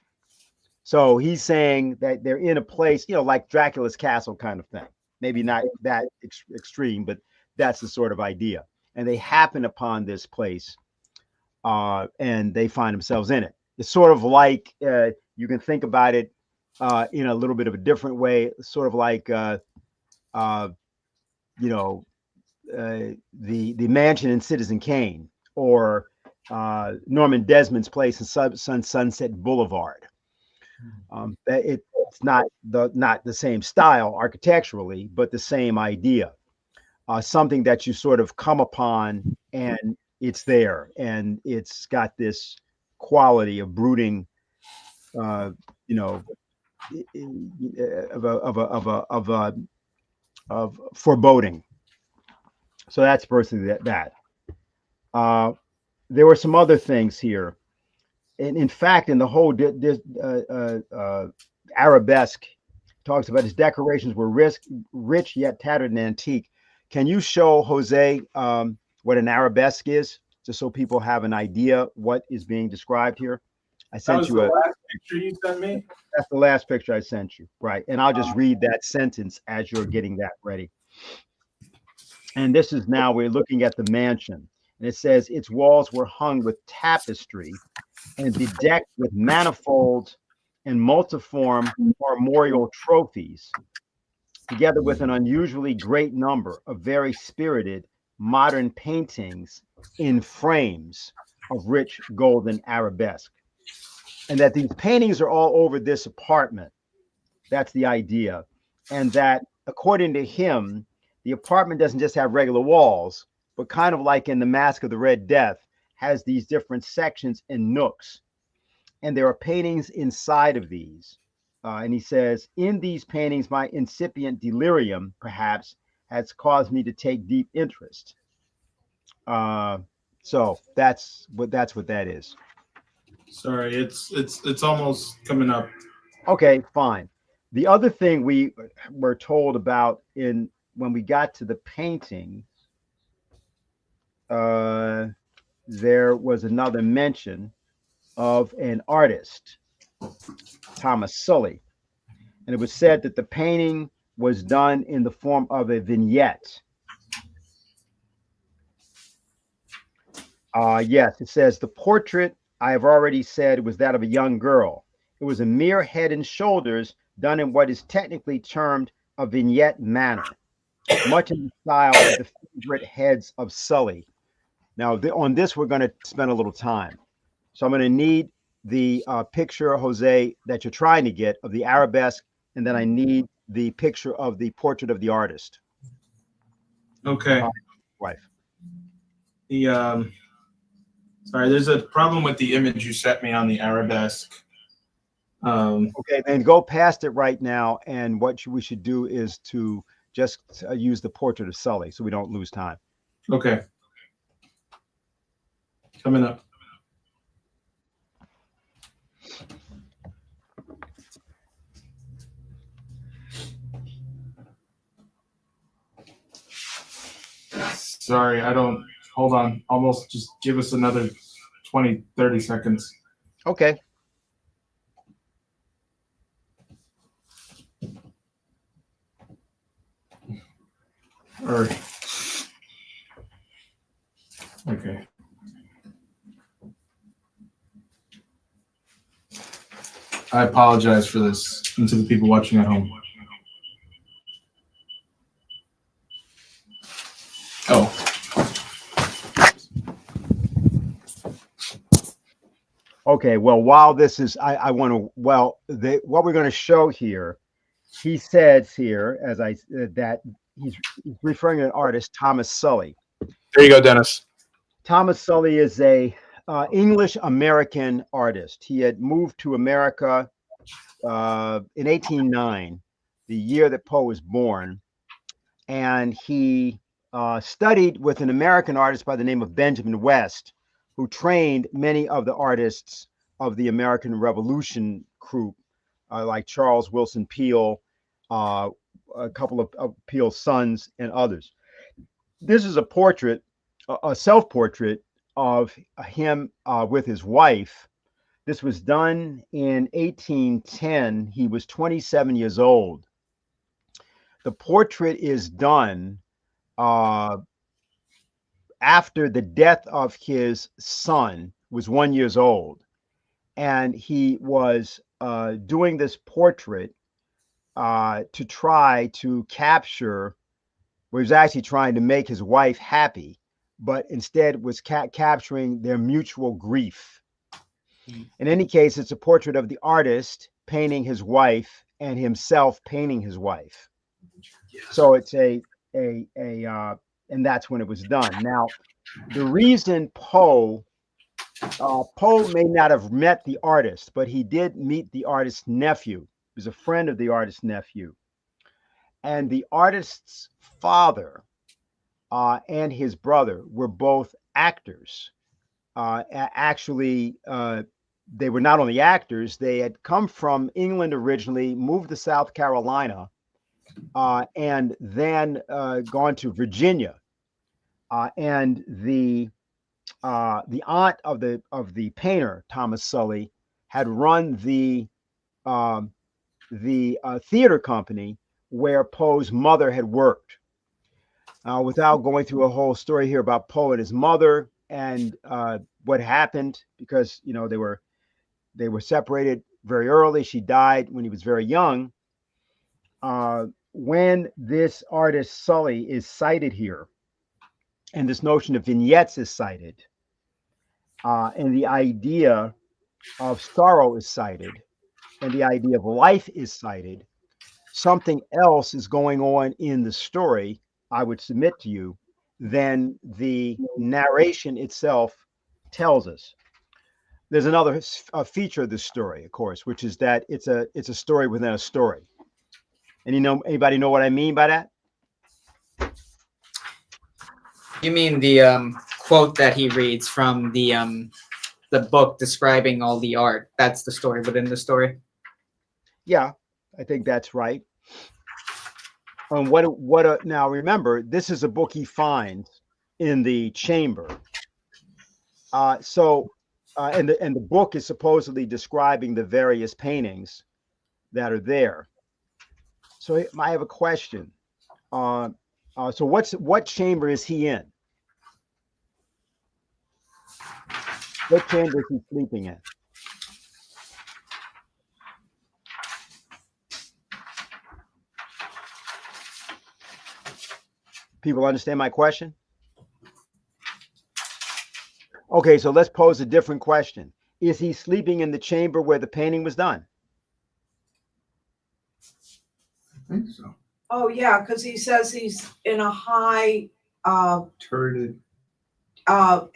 So he's saying that they're in a place, you know, like Dracula's castle kind of thing. Maybe not that extreme, but that's the sort of idea. And they happen upon this place, and they find themselves in it. It's sort of like you can think about it in a little bit of a different way, sort of like the mansion in Citizen Kane, or Norman Desmond's place in Sunset Boulevard. It's not the same style architecturally, but the same idea. Something that you sort of come upon, and it's there, and it's got this quality of brooding, of foreboding. So that's basically that. There were some other things here. And in fact, in the whole arabesque, talks about his decorations were rich yet tattered and antique. Can you show Jose what an arabesque is, just so people have an idea what is being described here? I That sent was you the a. last picture you sent me. That's the last picture I sent you, right? And I'll just read that sentence as you're getting that ready. And this is now we're looking at the mansion, and it says its walls were hung with tapestry and bedecked with manifold and multiform armorial trophies, together with an unusually great number of very spirited modern paintings in frames of rich golden arabesque. And that these paintings are all over this apartment. That's the idea. And that, according to him, the apartment doesn't just have regular walls, but kind of like in The Mask of the Red Death, has these different sections and nooks. And there are paintings inside of these. And he says, in these paintings, my incipient delirium, perhaps, has caused me to take deep interest. So that's what that is. Sorry, it's almost coming up. Okay, fine. The other thing we were told about when we got to the painting, there was another mention of an artist, Thomas Sully. And it was said that the painting was done in the form of a vignette. Yes, it says the portrait I have already said was that of a young girl. It was a mere head and shoulders done in what is technically termed a vignette manner, much in the style of the favorite heads of Sully. Now, on this, we're going to spend a little time. So I'm going to need the picture, Jose, that you're trying to get of the arabesque, and then I need the picture of the portrait of the artist. Okay. Wife. The sorry, there's a problem with the image you sent me on the arabesque. Okay, then go past it right now, and what we should do is to just use the portrait of Sully so we don't lose time. Okay. Coming up. Sorry, I don't. Hold on. Almost just give us another 20, 30 seconds. Okay. Or okay. I apologize for this, and to the people watching at home. Oh. Okay, well, while this is, I want to, well, what we're going to show here, he says here, as I that he's referring to an artist, Thomas Sully. There you go, Dennis. Thomas Sully is a English-American artist. He had moved to America in 1809, the year that Poe was born, and he studied with an American artist by the name of Benjamin West, who trained many of the artists of the American Revolution group, like Charles Wilson Peale, a couple of Peale's sons, and others. This is a portrait, a self-portrait of him with his wife. This was done in 1810. He was 27 years old. The portrait is done after the death of his son was 1 year old, and he was doing this portrait to try to capture, well, he was actually trying to make his wife happy, but instead was capturing their mutual grief. In any case, it's a portrait of the artist painting his wife and himself painting his wife. So it's and that's when it was done. Now, the reason Poe may not have met the artist, but he did meet the artist's nephew. He was a friend of the artist's nephew. And the artist's father and his brother were both actors. Actually, they were not only actors, they had come from England originally, moved to South Carolina, and then gone to Virginia. And the aunt of the painter, Thomas Sully, had run the theater company where Poe's mother had worked. Without going through a whole story here about Poe and his mother and what happened, because they were separated very early. She died when he was very young. When this artist Sully is cited here, and this notion of vignettes is cited, and the idea of sorrow is cited, and the idea of life is cited, something else is going on in the story, I would submit to you, than the narration itself tells us. There's another feature of this story, of course, which is that it's a story within a story. And anybody know what I mean by that? You mean the quote that he reads from the book describing all the art? That's the story within the story. Yeah, I think that's right. And now remember, this is a book he finds in the chamber. And the book is supposedly describing the various paintings that are there. So I have a question. So what chamber is he in? What chamber is he sleeping in? People understand my question? Okay, so let's pose a different question. Is he sleeping in the chamber where the painting was done? I think so. Oh, yeah, because he says he's in a high, Turreted. a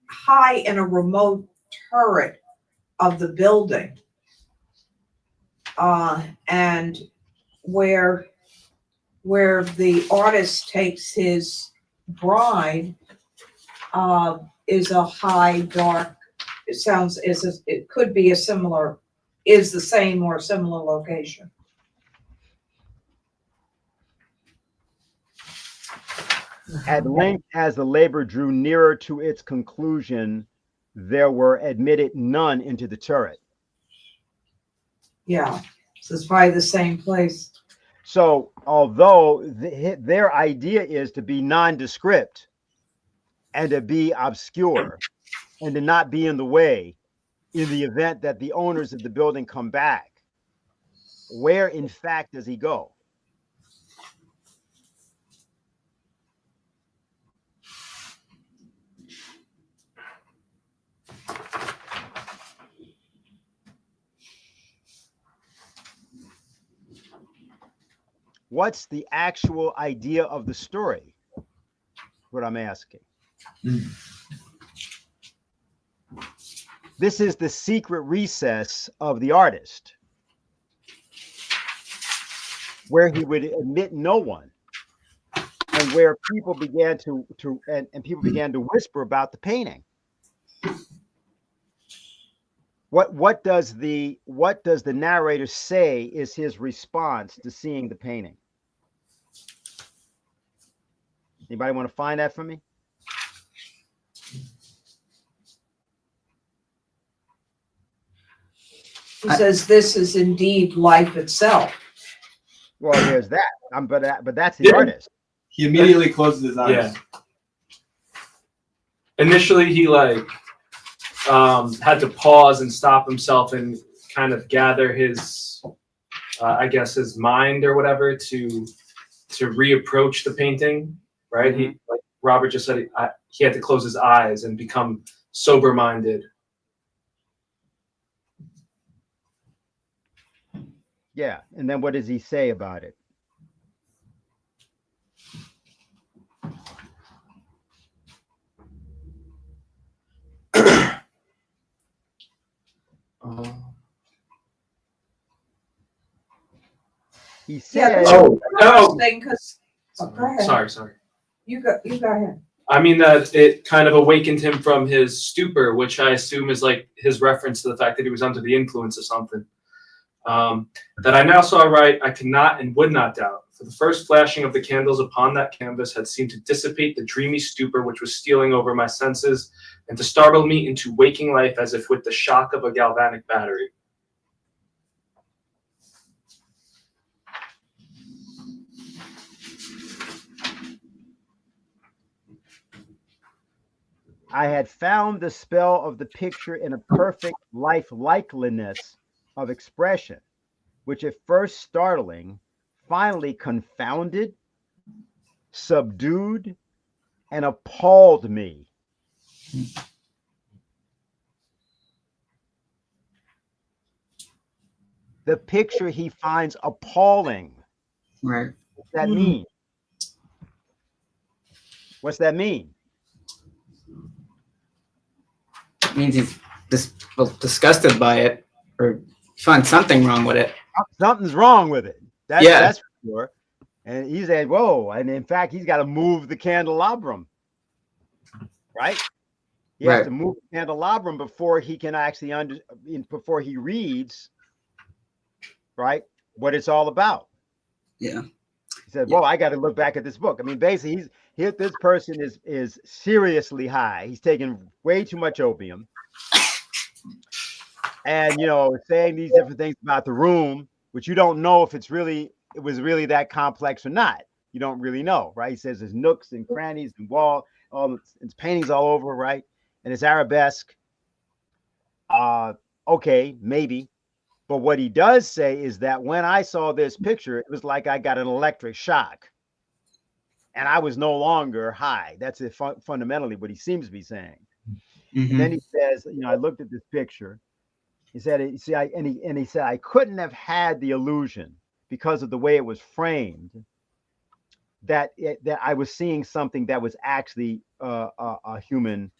high in a remote turret of the building. And where the artist takes his bride is a high, dark, it could be is the same or similar location. At length, as the labor drew nearer to its conclusion, there were admitted none into the turret. Yeah, so it's probably the same place. So, although their idea is to be nondescript and to be obscure and to not be in the way in the event that the owners of the building come back, where in fact does he go? What's the actual idea of the story? What I'm asking. This is the secret recess of the artist, where he would admit no one, and where people began to people began to whisper about the painting. What does the narrator say is his response to seeing the painting? Anybody want to find that for me? He says this is indeed life itself. Well, there's that. But that's the artist. He immediately closes his eyes. Yeah. Initially, he had to pause and stop himself and kind of gather his, I guess, his mind or whatever to reapproach the painting. Right? Mm-hmm. He, like Robert just said, he had to close his eyes and become sober-minded. Yeah, and then what does he say about it? He says, Oh, Thing, 'cause- go ahead. sorry. You go ahead. I mean that it kind of awakened him from his stupor, which I assume is like his reference to the fact that he was under the influence of something. That I now saw right, I could not and would not doubt. For the first flashing of the candles upon that canvas had seemed to dissipate the dreamy stupor which was stealing over my senses, and to startle me into waking life as if with the shock of a galvanic battery. I had found the spell of the picture in a perfect life-likeliness of expression, which at first startling, finally confounded, subdued, and appalled me. The picture he finds appalling. Right. What's that mean? What's that mean? It means he's disgusted by it, or finds something wrong with it. Something's wrong with it. Yeah. That's for sure. And he said, whoa. And in fact, he's got to move the candelabrum. Right? He has to move the candelabrum before he can actually before he reads, right, what it's all about. Yeah. He said, whoa, I got to look back at this book. I mean, basically, this person is seriously high. He's taking way too much opium. And, saying these different things about the room, which you don't know if it was really that complex or not. You don't really know, right? He says there's nooks and crannies and it's paintings all over, right? And it's arabesque. Okay, maybe. But what he does say is that when I saw this picture, it was like I got an electric shock. And I was no longer high. That's fundamentally what he seems to be saying. Mm-hmm. And then he says, I looked at this picture. He said, he said, I couldn't have had the illusion because of the way it was framed that I was seeing something that was actually a human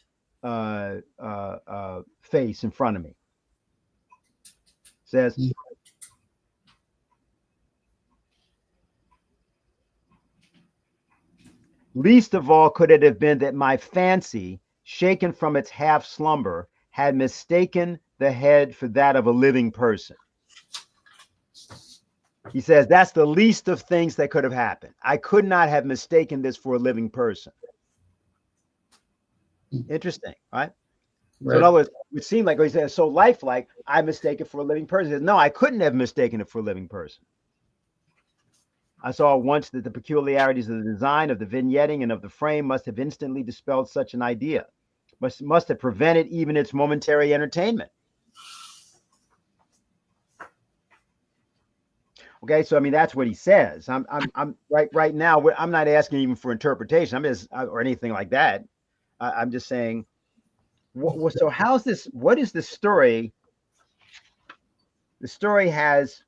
face in front of me. Says, least of all could it have been that my fancy, shaken from its half slumber, had mistaken the head for that of a living person. He says that's the least of things that could have happened. I could not have mistaken this for a living person. Interesting, right? So in other words, it seemed like he said, so lifelike, I mistake it for a living person. He said, no, I couldn't have mistaken it for a living person. I saw once that the peculiarities of the design, of the vignetting, and of the frame must have instantly dispelled such an idea. Must have prevented even its momentary entertainment. Okay, so I mean that's what he says. I'm right now. I'm not asking even for interpretation. I'm just or anything like that. I'm just saying. So how's this? What is the story? The story has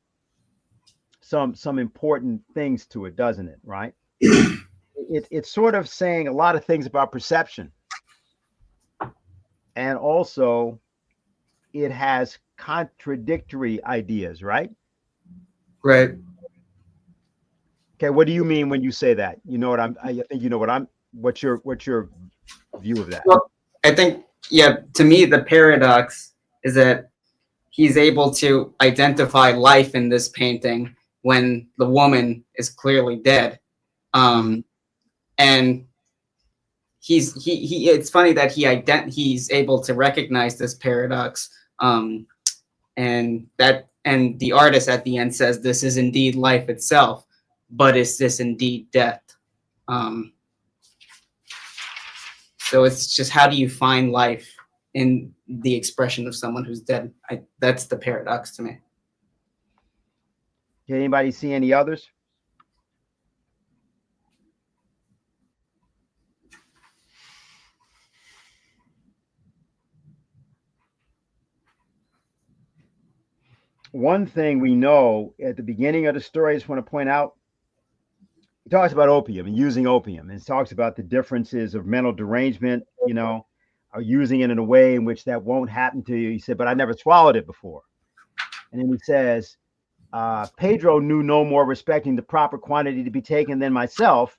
some important things to it, doesn't it? Right? It's sort of saying a lot of things about perception, and also it has contradictory ideas, right? Right. Okay. What do you mean when you say that? You know what I think you know what what's your view of that? Well, I think, to me, the paradox is that he's able to identify life in this painting when the woman is clearly dead. And it's funny that he's able to recognize this paradox. And the artist at the end says, this is indeed life itself, but is this indeed death? So it's just, how do you find life in the expression of someone who's dead? That's the paradox to me. Can anybody see any others? One thing we know at the beginning of the story, I just want to point out, he talks about opium and using opium, and he talks about the differences of mental derangement, or using it in a way in which that won't happen to you. He said, but I never swallowed it before. And then he says, Pedro knew no more respecting the proper quantity to be taken than myself,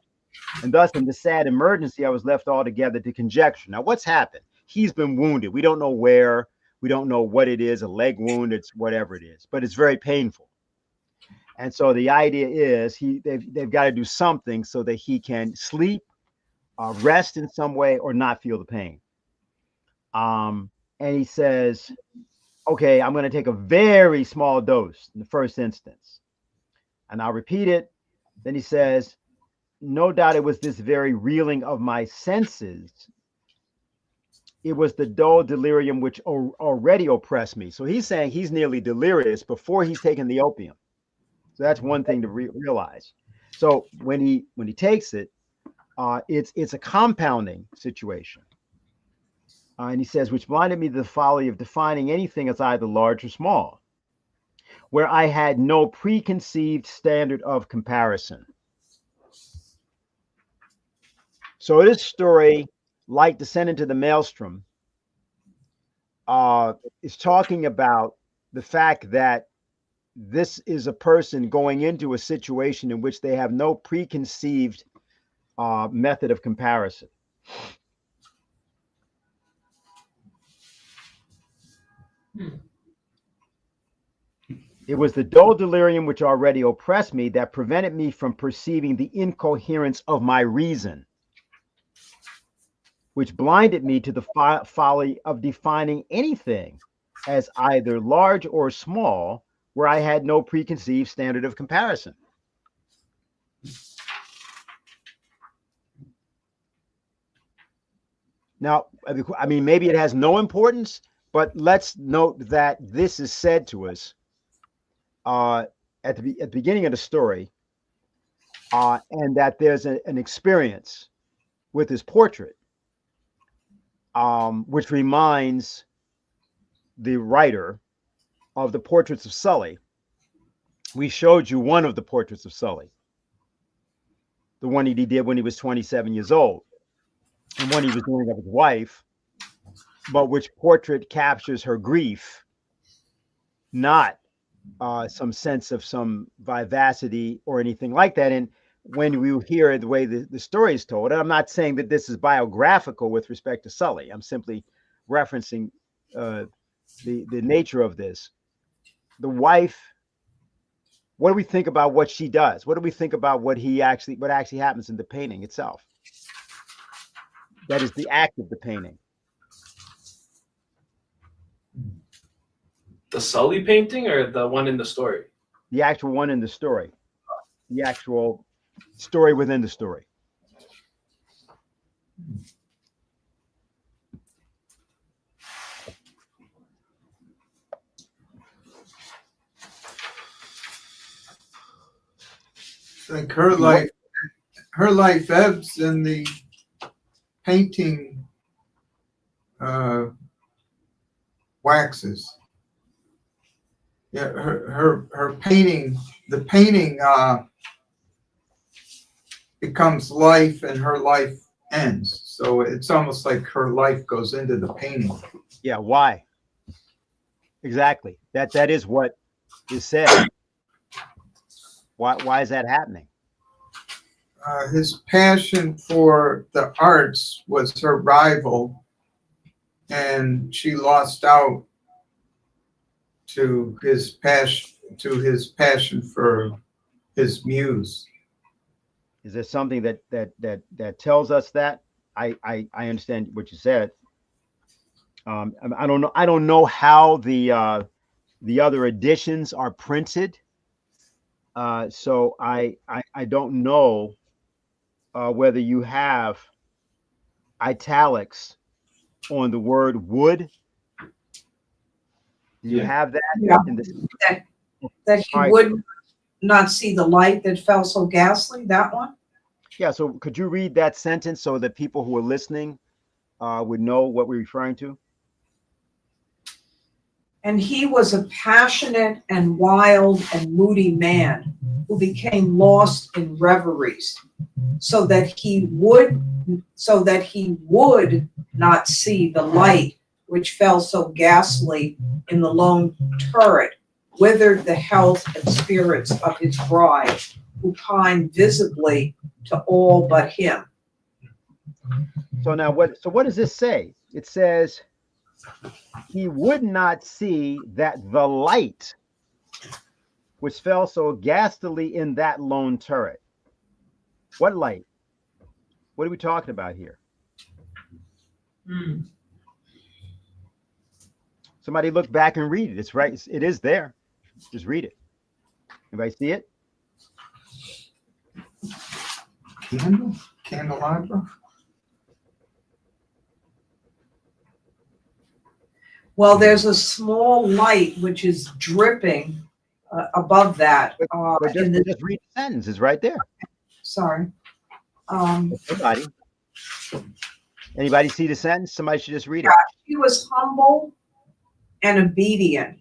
And thus, in the sad emergency, I was left altogether to conjecture. Now, what's happened? He's been wounded. We don't know where. We don't know what it is, a leg wound, it's whatever it is, but it's very painful. And so the idea is they've got to do something so that he can sleep, rest in some way, or not feel the pain. And he says, okay, I'm going to take a very small dose in the first instance. And I'll repeat it. Then he says, no doubt it was this very reeling of my senses. It was the dull delirium which already oppressed me. So he's saying he's nearly delirious before he's taken the opium. So that's one thing to realize. So when he takes it, it's a compounding situation. And he says, which blinded me to the folly of defining anything as either large or small, where I had no preconceived standard of comparison. So this story, like Descent into the Maelstrom, is talking about the fact that this is a person going into a situation in which they have no preconceived method of comparison. It was the dull delirium which already oppressed me that prevented me from perceiving the incoherence of my reason, which blinded me to the folly of defining anything as either large or small, where I had no preconceived standard of comparison. Now, I mean, maybe it has no importance, but let's note that this is said to us at the beginning of the story, and that there's an experience with his portrait, which reminds the writer of the portraits of Sully. We showed you one of the portraits of Sully, the one he did when he was 27 years old, and one he was doing of his wife, but which portrait captures her grief, not some sense of some vivacity or anything like that. And when we hear the way the story is told, and I'm not saying that this is biographical with respect to Sully, I'm simply referencing the nature of this. The wife, what do we think about what she does? What do we think about what actually happens in the painting itself? That is the act of the painting. The Sully painting or the one in the story? The actual one in the story. The actual story within the story. Like her life ebbs and the painting waxes. Yeah, her painting, the painting becomes life and her life ends. So it's almost like her life goes into the painting. Yeah, why? Exactly. That is what is said. Why is that happening? His passion for the arts was her rival, and she lost out to his passion for his muse. Is there something that tells us that? I understand what you said. I don't know how the other editions are printed. So I don't know whether you have italics on the word would. Do you have that? Yeah. In this? That he Right. would not see the light that fell so ghastly, that one? Yeah, so could you read that sentence so that people who are listening would know what we're referring to? And he was a passionate and wild and moody man who became lost in reveries, so that he would not see the light which fell so ghastly in the lone turret, withered the health and spirits of his bride, who pined visibly to all but him. So now what? So what does this say? It says he would not see that the light which fell so ghastly in that lone turret. What light? What are we talking about here? Somebody look back and read it. It's right. It is there. Just read it. Anybody see it? Candle? Candelabra? Well, there's a small light which is dripping above that. But in the, just read the sentence. It's right there. sorry. Anybody see the sentence? Somebody should just read it. He was humble and obedient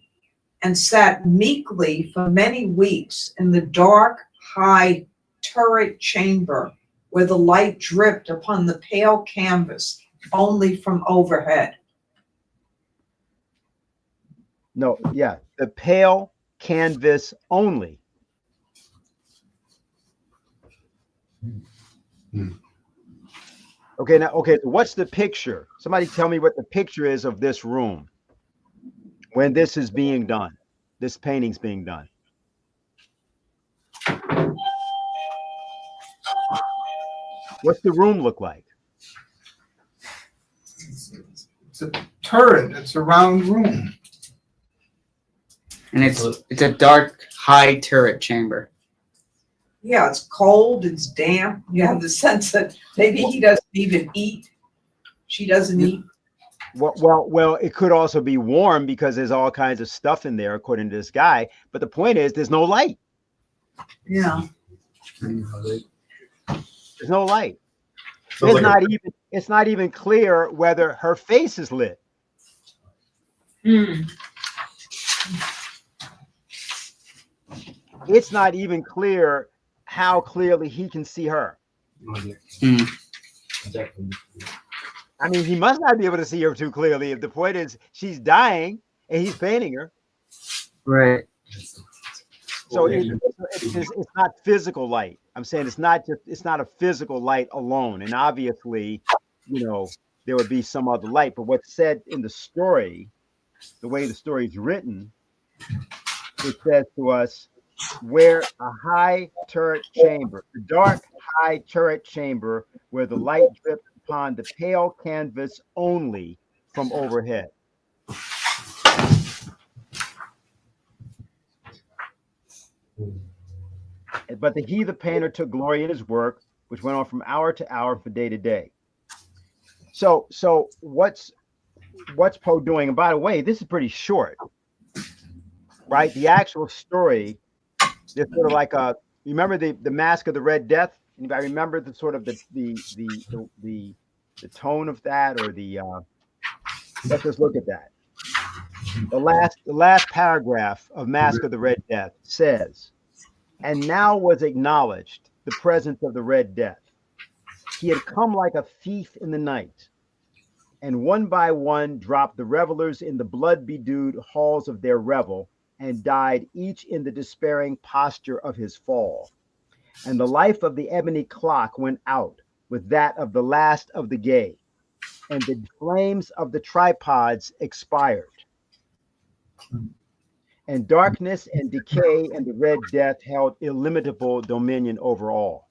and sat meekly for many weeks in the dark, high turret chamber where the light dripped upon the pale canvas only from overhead. No, yeah, the pale canvas only. Okay, now, okay, so what's the picture? Somebody tell me what the picture is of this room when this is being done, this painting's being done. What's the room look like? It's a turret. It's a round room. And it's a dark, high turret chamber. Yeah, it's cold, it's damp. You have the sense that maybe he doesn't even eat. She doesn't eat. Well, it could also be warm because there's all kinds of stuff in there, according to this guy. But the point is, there's no light. Yeah. There's no light. It's not even clear whether her face is lit. It's not even clear how clearly he can see her. I mean, he must not be able to see her too clearly if the point is she's dying and he's painting her. Right. So it's not physical light. I'm saying it's not a physical light alone. And obviously, there would be some other light. But what's said in the story, the way the story is written, it says to us, where a high turret chamber, the dark high turret chamber where the light dripped upon the pale canvas only from overhead. But the painter took glory in his work, which went on from hour to hour, from day to day. So what's Poe doing? And by the way, this is pretty short, right? The actual story, there's sort of like you remember the Mask of the Red Death? Anybody remember the sort of the tone of that, or let's just look at that. The last paragraph of Mask of the Red Death says, and now was acknowledged the presence of the Red Death. He had come like a thief in the night, and one by one dropped the revelers in the blood-bedewed halls of their revel, and died each in the despairing posture of his fall. And the life of the ebony clock went out with that of the last of the gay, and the flames of the tripods expired. And darkness and decay and the Red Death held illimitable dominion over all.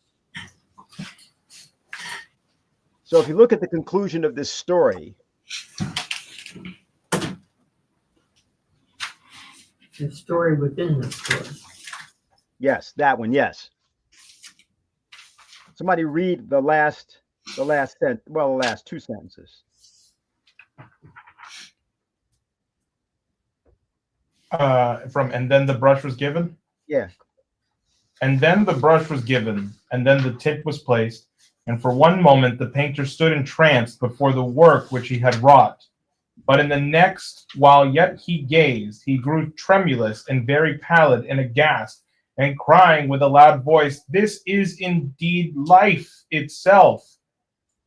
So if you look at the conclusion of this story, the story within the story. Yes, that one, yes. Somebody read the last sentence, well, the last two sentences. And then the brush was given? Yeah. And then the brush was given, and then the tip was placed, and for one moment the painter stood entranced before the work which he had wrought. But in the next, while yet he gazed, he grew tremulous and very pallid and aghast, and crying with a loud voice, "This is indeed life itself,"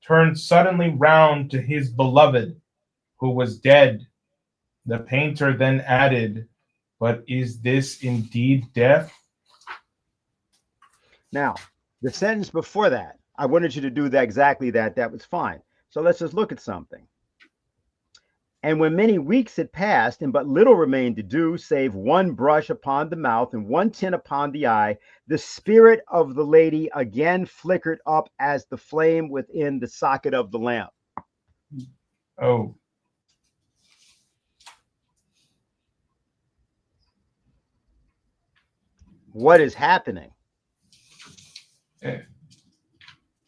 turned suddenly round to his beloved, who was dead. The painter then added, "But is this indeed death?" Now, The sentence before that, I wanted you to do that exactly that. That was fine. So let's just look at something. And when many weeks had passed, and but little remained to do, save one brush upon the mouth and one tint upon the eye, the spirit of the lady again flickered up as the flame within the socket of the lamp. Oh. What is happening?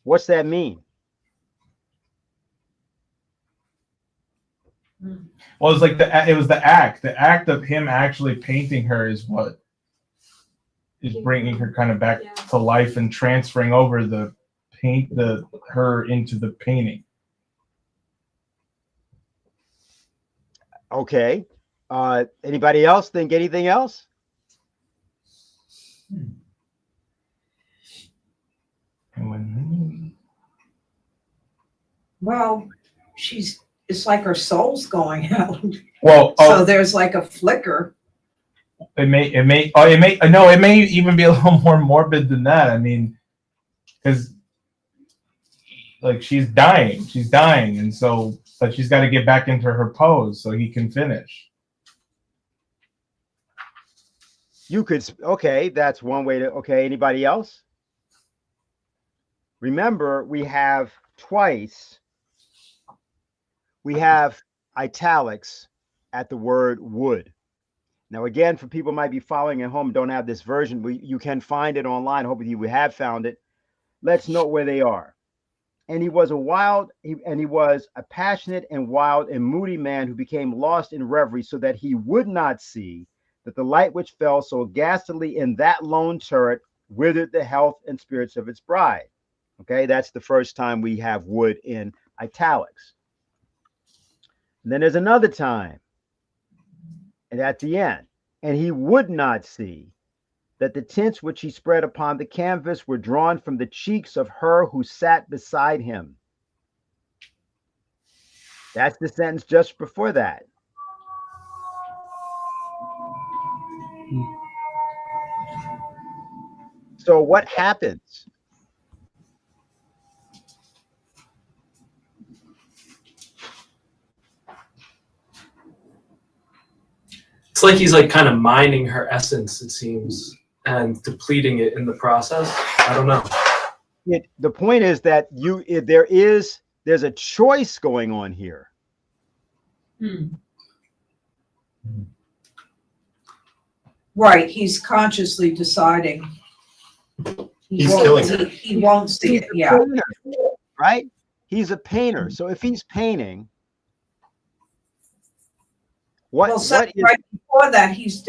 What's that mean? Well, it's like it was the act of him actually painting her is what is bringing her kind of back to life and transferring over the her into the painting. Okay. Anybody else think anything else? Well, it's like her soul's going out. Well, So there's like a flicker. it may even be a little more morbid than that. I mean, because like she's dying, and so but she's got to get back into her pose so he can finish. You could, okay, that's one way to, okay, anybody else? Remember, we have twice, we have italics at the word would. Now, again, for people who might be following at home, don't have this version, you can find it online. Hopefully you have found it. Let's note where they are. And he was a passionate and wild and moody man who became lost in reverie so that he would not see that the light which fell so ghastly in that lone turret withered the health and spirits of its bride. Okay, that's the first time we have would in italics. And then there's another time, and at the end, and he would not see that the tints which he spread upon the canvas were drawn from the cheeks of her who sat beside him. That's the sentence just before that. So what happens? It's like he's like kind of mining her essence, it seems, and depleting it in the process. I don't know. The point is that there's a choice going on here. Right, he's consciously deciding He's killing her. He won't see it. Yeah. Painter, right? He's a painter. So if he's painting, Well, right before that, he's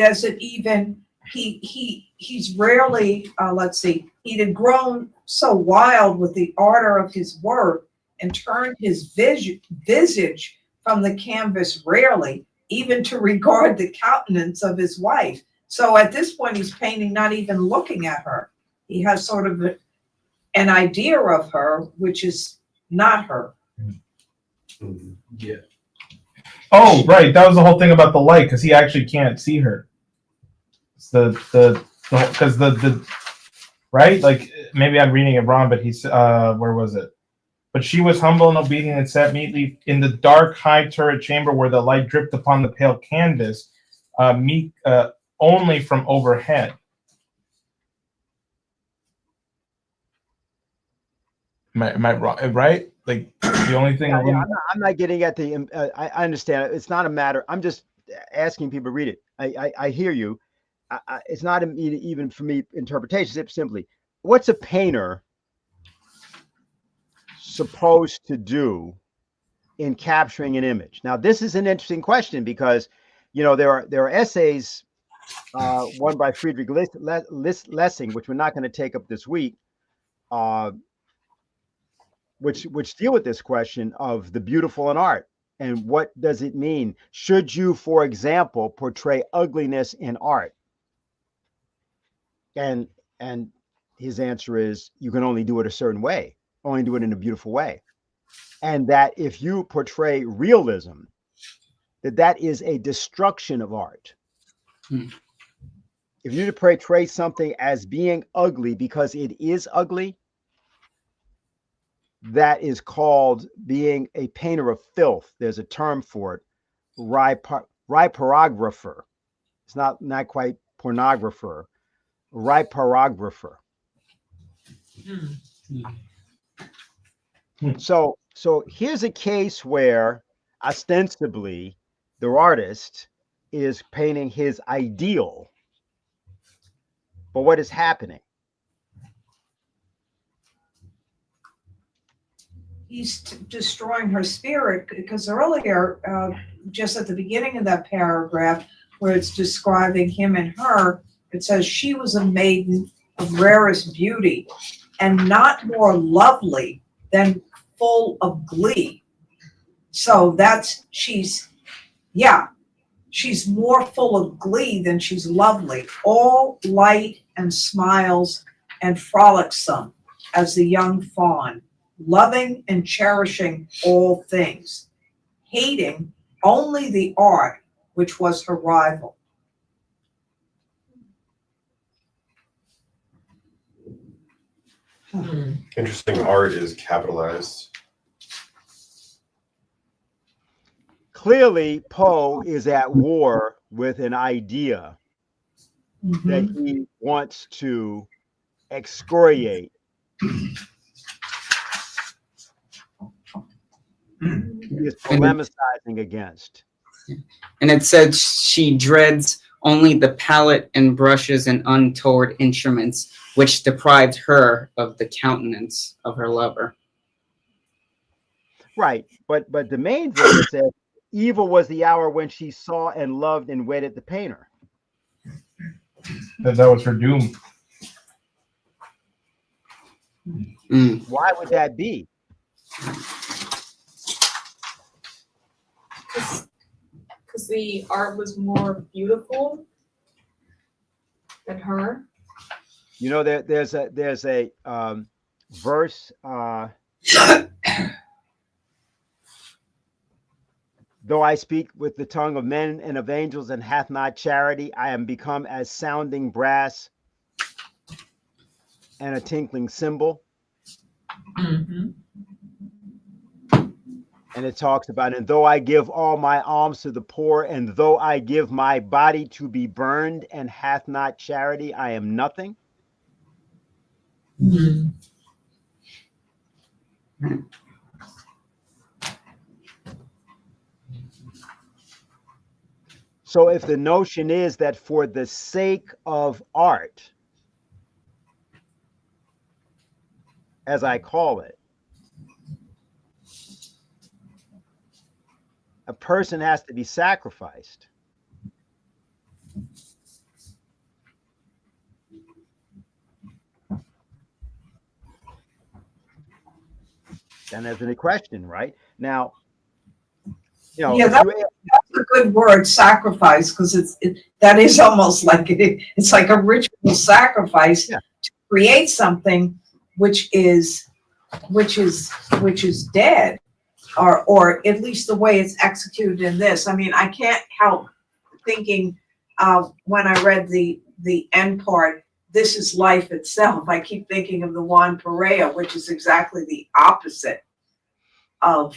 rarely, let's see, he had grown so wild with the ardor of his work and turned his visage from the canvas rarely, even to regard the countenance of his wife. So at this point, he's painting, not even looking at her. He has sort of an idea of her, which is not her. Yeah. Oh, right. That was the whole thing about the light, because he actually can't see her. It's because the right, like maybe I'm reading it wrong, but he's where was it? But she was humble and obedient and sat meekly in the dark high turret chamber where the light dripped upon the pale canvas, meek only from overhead. Am I wrong? Right? Like the only thing. Yeah, I'm not getting at the. I understand. It's not a matter. I'm just asking people to read it. I hear you. It's not even for me interpretation. It's simply, what's a painter supposed to do in capturing an image? Now, this is an interesting question because, there are essays, one by Friedrich Lessing, which we're not going to take up this week, which deal with this question of the beautiful in art and what does it mean? Should you, for example, portray ugliness in art? And his answer is you can only do it a certain way, only do it in a beautiful way. And that if you portray realism, that is a destruction of art. if you portray something as being ugly because it is ugly, that is called being a painter of filth. There's a term for it, ripporographer. It's not quite pornographer, ripporographer. So here's a case where ostensibly the artist is painting his ideal, but what is happening? He's destroying her spirit, because earlier, just at the beginning of that paragraph, where it's describing him and her, it says she was a maiden of rarest beauty and not more lovely than full of glee. So she's more full of glee than she's lovely, all light and smiles and frolicsome as the young fawn, loving and cherishing all things, hating only the art which was her rival. Interesting. Art is capitalized. Clearly, Poe is at war with an idea that he wants to excoriate. He is polemicizing against. And it said she dreads only the palette and brushes and untoward instruments, which deprived her of the countenance of her lover. Right, but the main verse says, evil was the hour when she saw and loved and wedded the painter. That was her doom. Why would that be? Because the art was more beautiful than her. You know, there's a verse. Though I speak with the tongue of men and of angels and hath not charity, I am become as sounding brass and a tinkling cymbal. Mm-hmm. And it talks about, and though I give all my alms to the poor, and though I give my body to be burned and hath not charity, I am nothing. Mm-hmm. So if the notion is that for the sake of art, as I call it, a person has to be sacrificed. Then there's a question, right? Now, you know, Yeah, that's a good word, sacrifice, because that is almost like it's like a ritual sacrifice to create something which is dead, or at least the way it's executed in this. I mean, I can't help thinking when I read the end part, this is life itself. I keep thinking of the Juan Perea, which is exactly the opposite of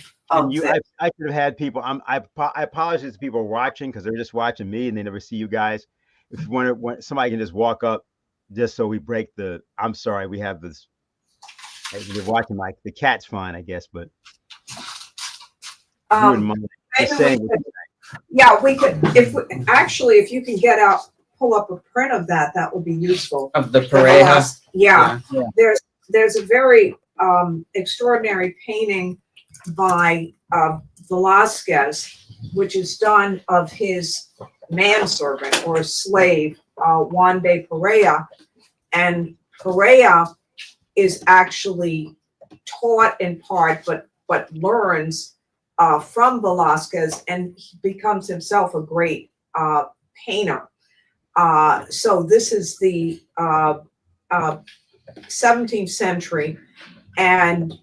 you, I could have had people. I apologize to people watching because they're just watching me and they never see you guys. If you want, somebody can just walk up, just so we break the. I'm sorry, we have this. You're watching the cat's fine, I guess, but you wouldn't mind just saying. We could. If you can pull up a print of that, that would be useful. Of the Perea. Yeah. There's a very extraordinary painting by Velázquez, which is done of his manservant or slave, Juan de Perea. And Perea is actually taught in part, but learns from Velázquez, and he becomes himself a great painter. So this is the 17th century, and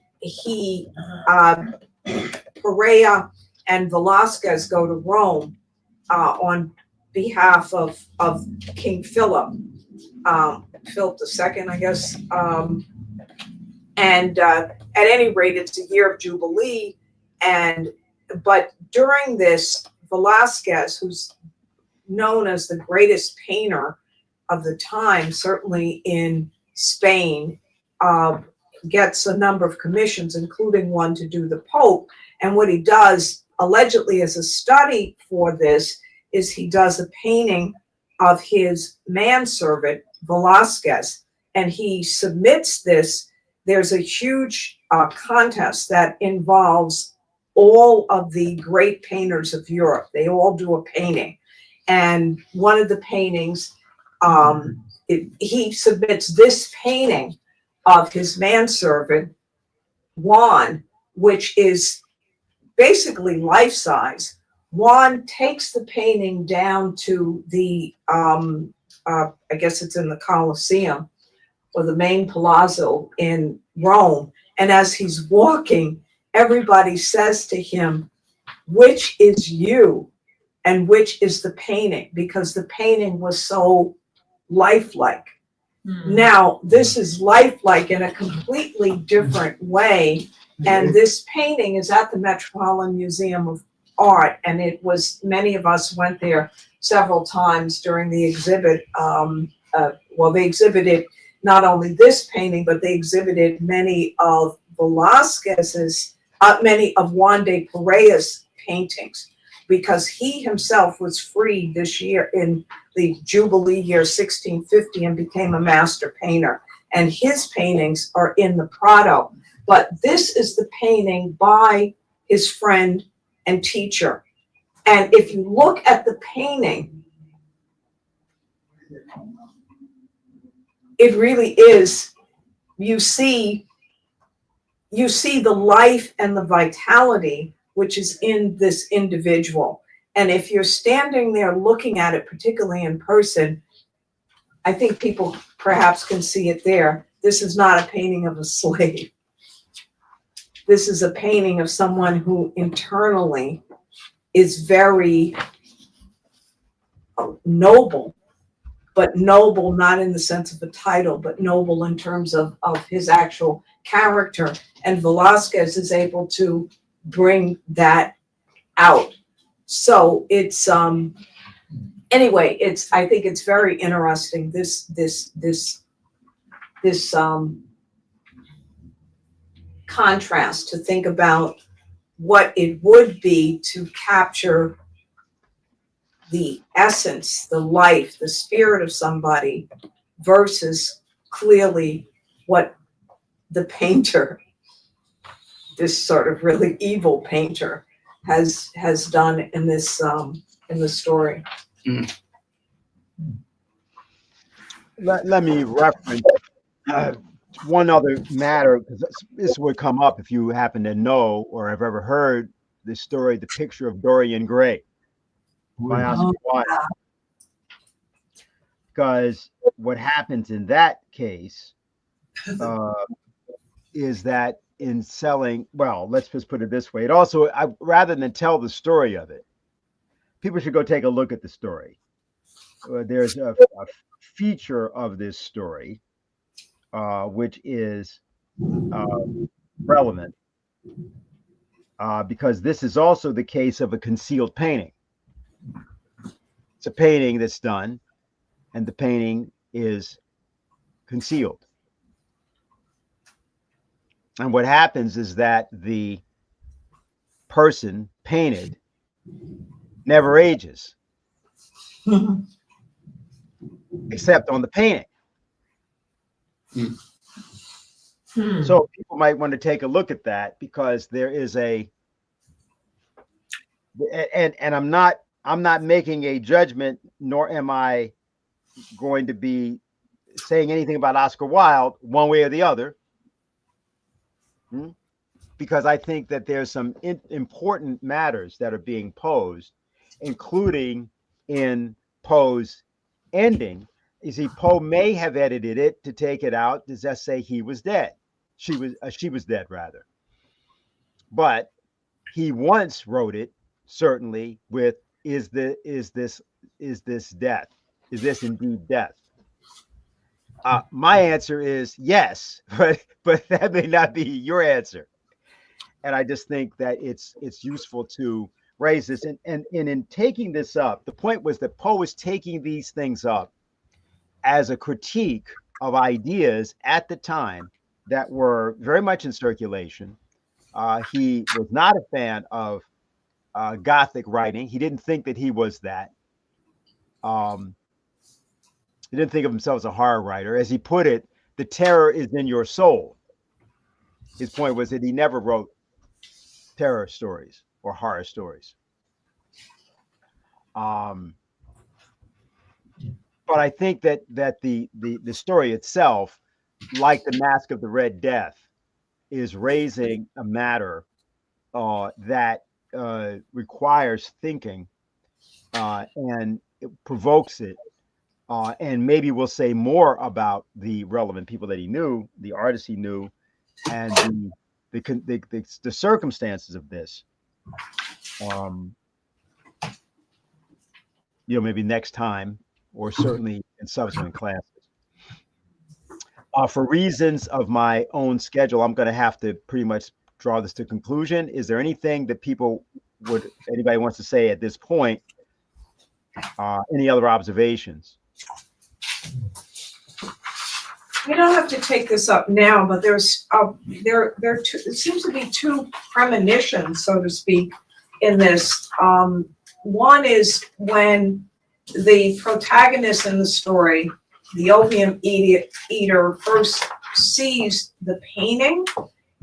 Perea and Velázquez go to Rome on behalf of King Philip, Philip II, I guess. And at any rate, it's a year of Jubilee. But during this, Velázquez, who's known as the greatest painter of the time, certainly in Spain, gets a number of commissions, including one to do the Pope. And what he does, allegedly as a study for this, is he does a painting of his manservant, Velázquez, and he submits this. There's a huge contest that involves all of the great painters of Europe. They all do a painting. And one of the paintings, he submits this painting of his manservant, Juan, which is basically life-size. Juan takes the painting down to the, I guess it's in the Colosseum, or the main palazzo in Rome. And as he's walking, everybody says to him, which is you and which is the painting? Because the painting was so lifelike. Now, this is lifelike in a completely different way. And this painting is at the Metropolitan Museum of Art. And it was, many of us went there several times during the exhibit. Well, they exhibited not only this painting, but they exhibited many of Velázquez's, many of Juan de Pareja's paintings, because he himself was freed this year in the Jubilee year 1650 and became a master painter. And his paintings are in the Prado. But this is the painting by his friend and teacher. And if you look at the painting, it really is, you see the life and the vitality which is in this individual. And if you're standing there looking at it, particularly in person, I think people perhaps can see it there. This is not a painting of a slave. This is a painting of someone who internally is very noble, but noble not in the sense of a title, but noble in terms of his actual character. And Velázquez is able to bring that out. So it's anyway, I think it's very interesting, this contrast, to think about what it would be to capture the essence, the life, the spirit of somebody, versus clearly what the painter, this sort of really evil painter, has done in this in the story. Let me reference one other matter, because this would come up if you happen to know or have ever heard the story, The Picture of Dorian Gray by Oscar Wilde. Because what happens in that case is that in selling, well, let's just put it this way. It also, rather than tell the story of it, people should go take a look at the story. There's a feature of this story, which is relevant, because this is also the case of a concealed painting. It's a painting that's done, and the painting is concealed. And what happens is that the person painted never ages, except on the painting. So people might want to take a look at that, because there is and I'm not making a judgment, nor am I going to be saying anything about Oscar Wilde one way or the other, because I think that there's some important matters that are being posed, including in Poe's ending. You see, Poe may have edited it to take it out to just say he was dead. She was dead, rather. But he once wrote it, certainly, with is this is this death? Is this indeed death? My answer is yes, but that may not be your answer. And I just think that it's useful to raise this. And in taking this up, the point was that Poe was taking these things up as a critique of ideas at the time that were very much in circulation. He was not a fan of Gothic writing. He didn't think that he was that. He didn't think of himself as a horror writer. As he put it, the terror is in your soul. His point was that he never wrote terror stories or horror stories. But I think that the story itself, like the Mask of the Red Death, is raising a matter that requires thinking, and it provokes it. And maybe we'll say more about the relevant people that he knew, the artists he knew, and the circumstances of this. Maybe next time, or certainly in subsequent classes. For reasons of my own schedule, I'm going to have to pretty much draw this to conclusion. Is there anything that anybody wants to say at this point? Any other observations? We don't have to take this up now, but there's there seems to be two premonitions, so to speak, in this. One is when the protagonist in the story, the opium eater, first sees the painting,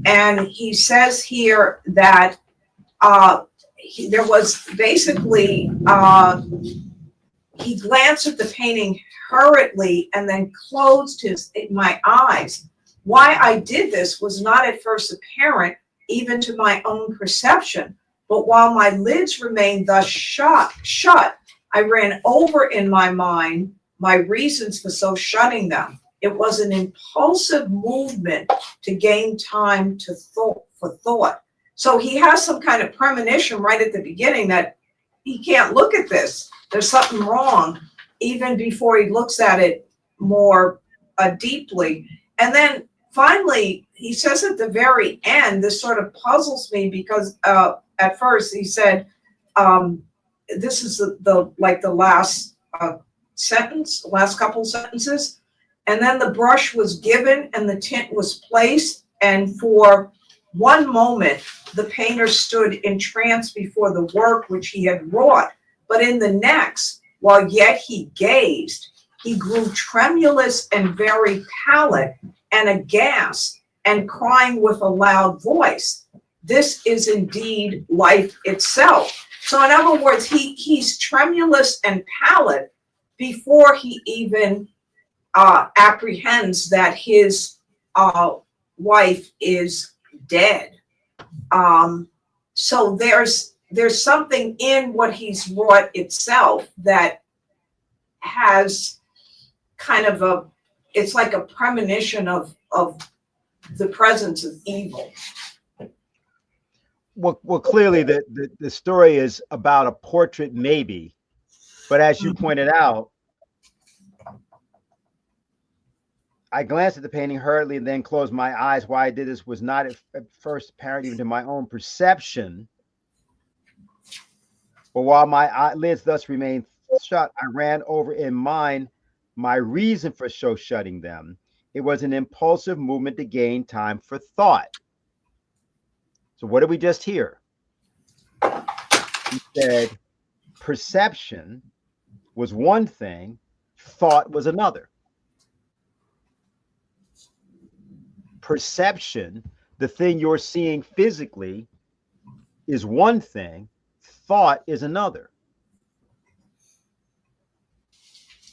and he says here that there was basically he glanced at the painting hurriedly and then closed my eyes. Why I did this was not at first apparent, even to my own perception. But while my lids remained thus shut, I ran over in my mind my reasons for so shutting them. It was an impulsive movement to gain time for thought. So he has some kind of premonition right at the beginning that he can't look at this. There's something wrong, even before he looks at it more deeply. And then finally, he says at the very end, this sort of puzzles me because at first he said, this is the last sentence, last couple sentences. And then the brush was given and the tint was placed. And for one moment, the painter stood entranced before the work which he had wrought. But in the next, while yet he gazed, he grew tremulous and very pallid and aghast and crying with a loud voice, "This is indeed life itself." So in other words, he's tremulous and pallid before he even apprehends that his wife is dead. So there's something in what he's wrought itself that has kind of it's like a premonition of the presence of evil. Well, clearly the story is about a portrait, maybe, but as you pointed out, I glanced at the painting hurriedly and then closed my eyes. Why I did this was not at first apparent even to my own perception. But while my eyelids thus remained shut, I ran over in mind my reason for so shutting them. It was an impulsive movement to gain time for thought. So what did we just hear? He said perception was one thing, thought was another. Perception, the thing you're seeing physically, is one thing, thought is another.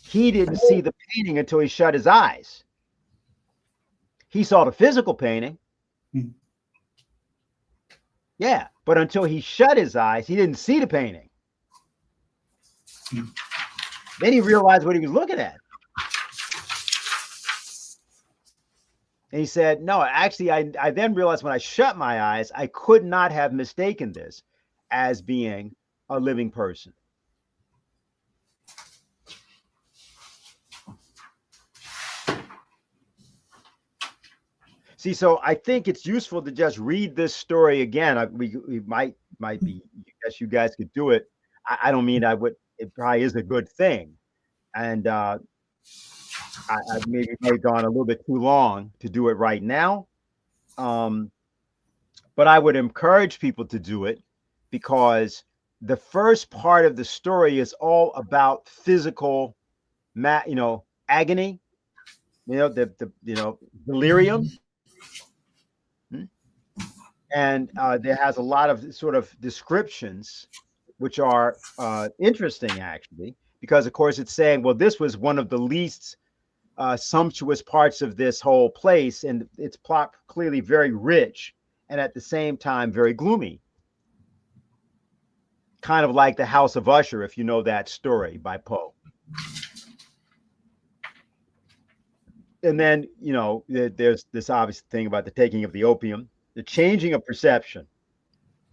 He didn't see the painting until he shut his eyes. He saw the physical painting. Yeah, but until he shut his eyes, he didn't see the painting. Then he realized what he was looking at. And he said, no, actually, I then realized when I shut my eyes, I could not have mistaken this as being a living person. See, so I think it's useful to just read this story again. We might be. I guess you guys could do it. I don't mean I would. It probably is a good thing, and I maybe may have gone a little bit too long to do it right now. But I would encourage people to do it because the first part of the story is all about physical, agony. The delirium. And there has a lot of sort of descriptions which are interesting actually, because of course it's saying, well, this was one of the least sumptuous parts of this whole place, and it's plot clearly very rich and at the same time very gloomy, kind of like the House of Usher, if you know that story by Poe. And then there's this obvious thing about the taking of the opium, the changing of perception.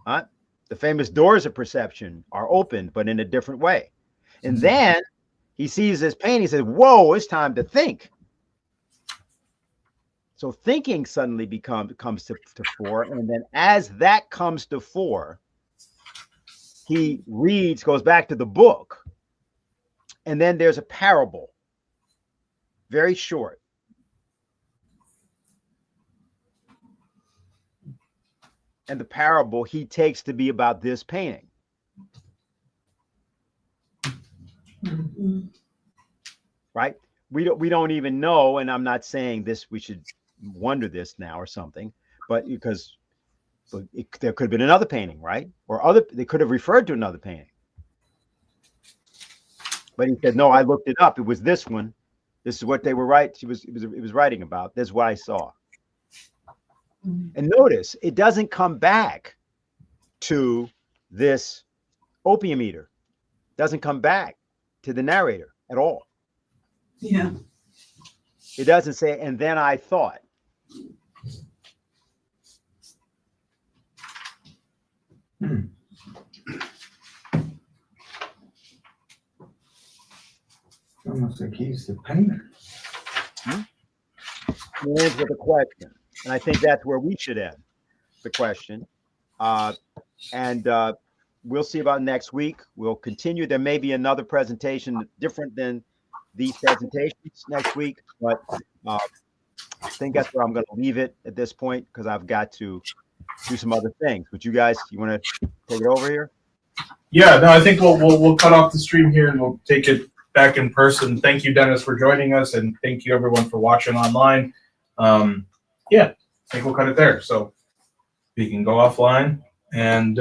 The famous doors of perception are opened, but in a different way. And then he sees this pain. He says, whoa, it's time to think. So thinking suddenly comes to fore. And then as that comes to fore, he goes back to the book. And then there's a parable, very short. And the parable he takes to be about this painting. Right? We don't even know, and I'm not saying this, we should wonder this now or something, but because there could have been another painting, right? Or they could have referred to another painting. But he said, no, I looked it up. It was this one. This is what they were it was writing about. This is what I saw. And notice it doesn't come back to this opium eater. It doesn't come back to the narrator at all. Yeah. It doesn't say, and then I thought. Almost like he's the painter. It ends with a question. And I think that's where we should end the question. And we'll see about next week. We'll continue. There may be another presentation different than these presentations next week, but I think that's where I'm going to leave it at this point because I've got to do some other things. But you guys, you want to take it over here? Yeah, no, I think we'll cut off the stream here and we'll take it back in person. Thank you, Dennis, for joining us, and thank you everyone for watching online. Yeah, I think we'll cut it there. So we can go offline and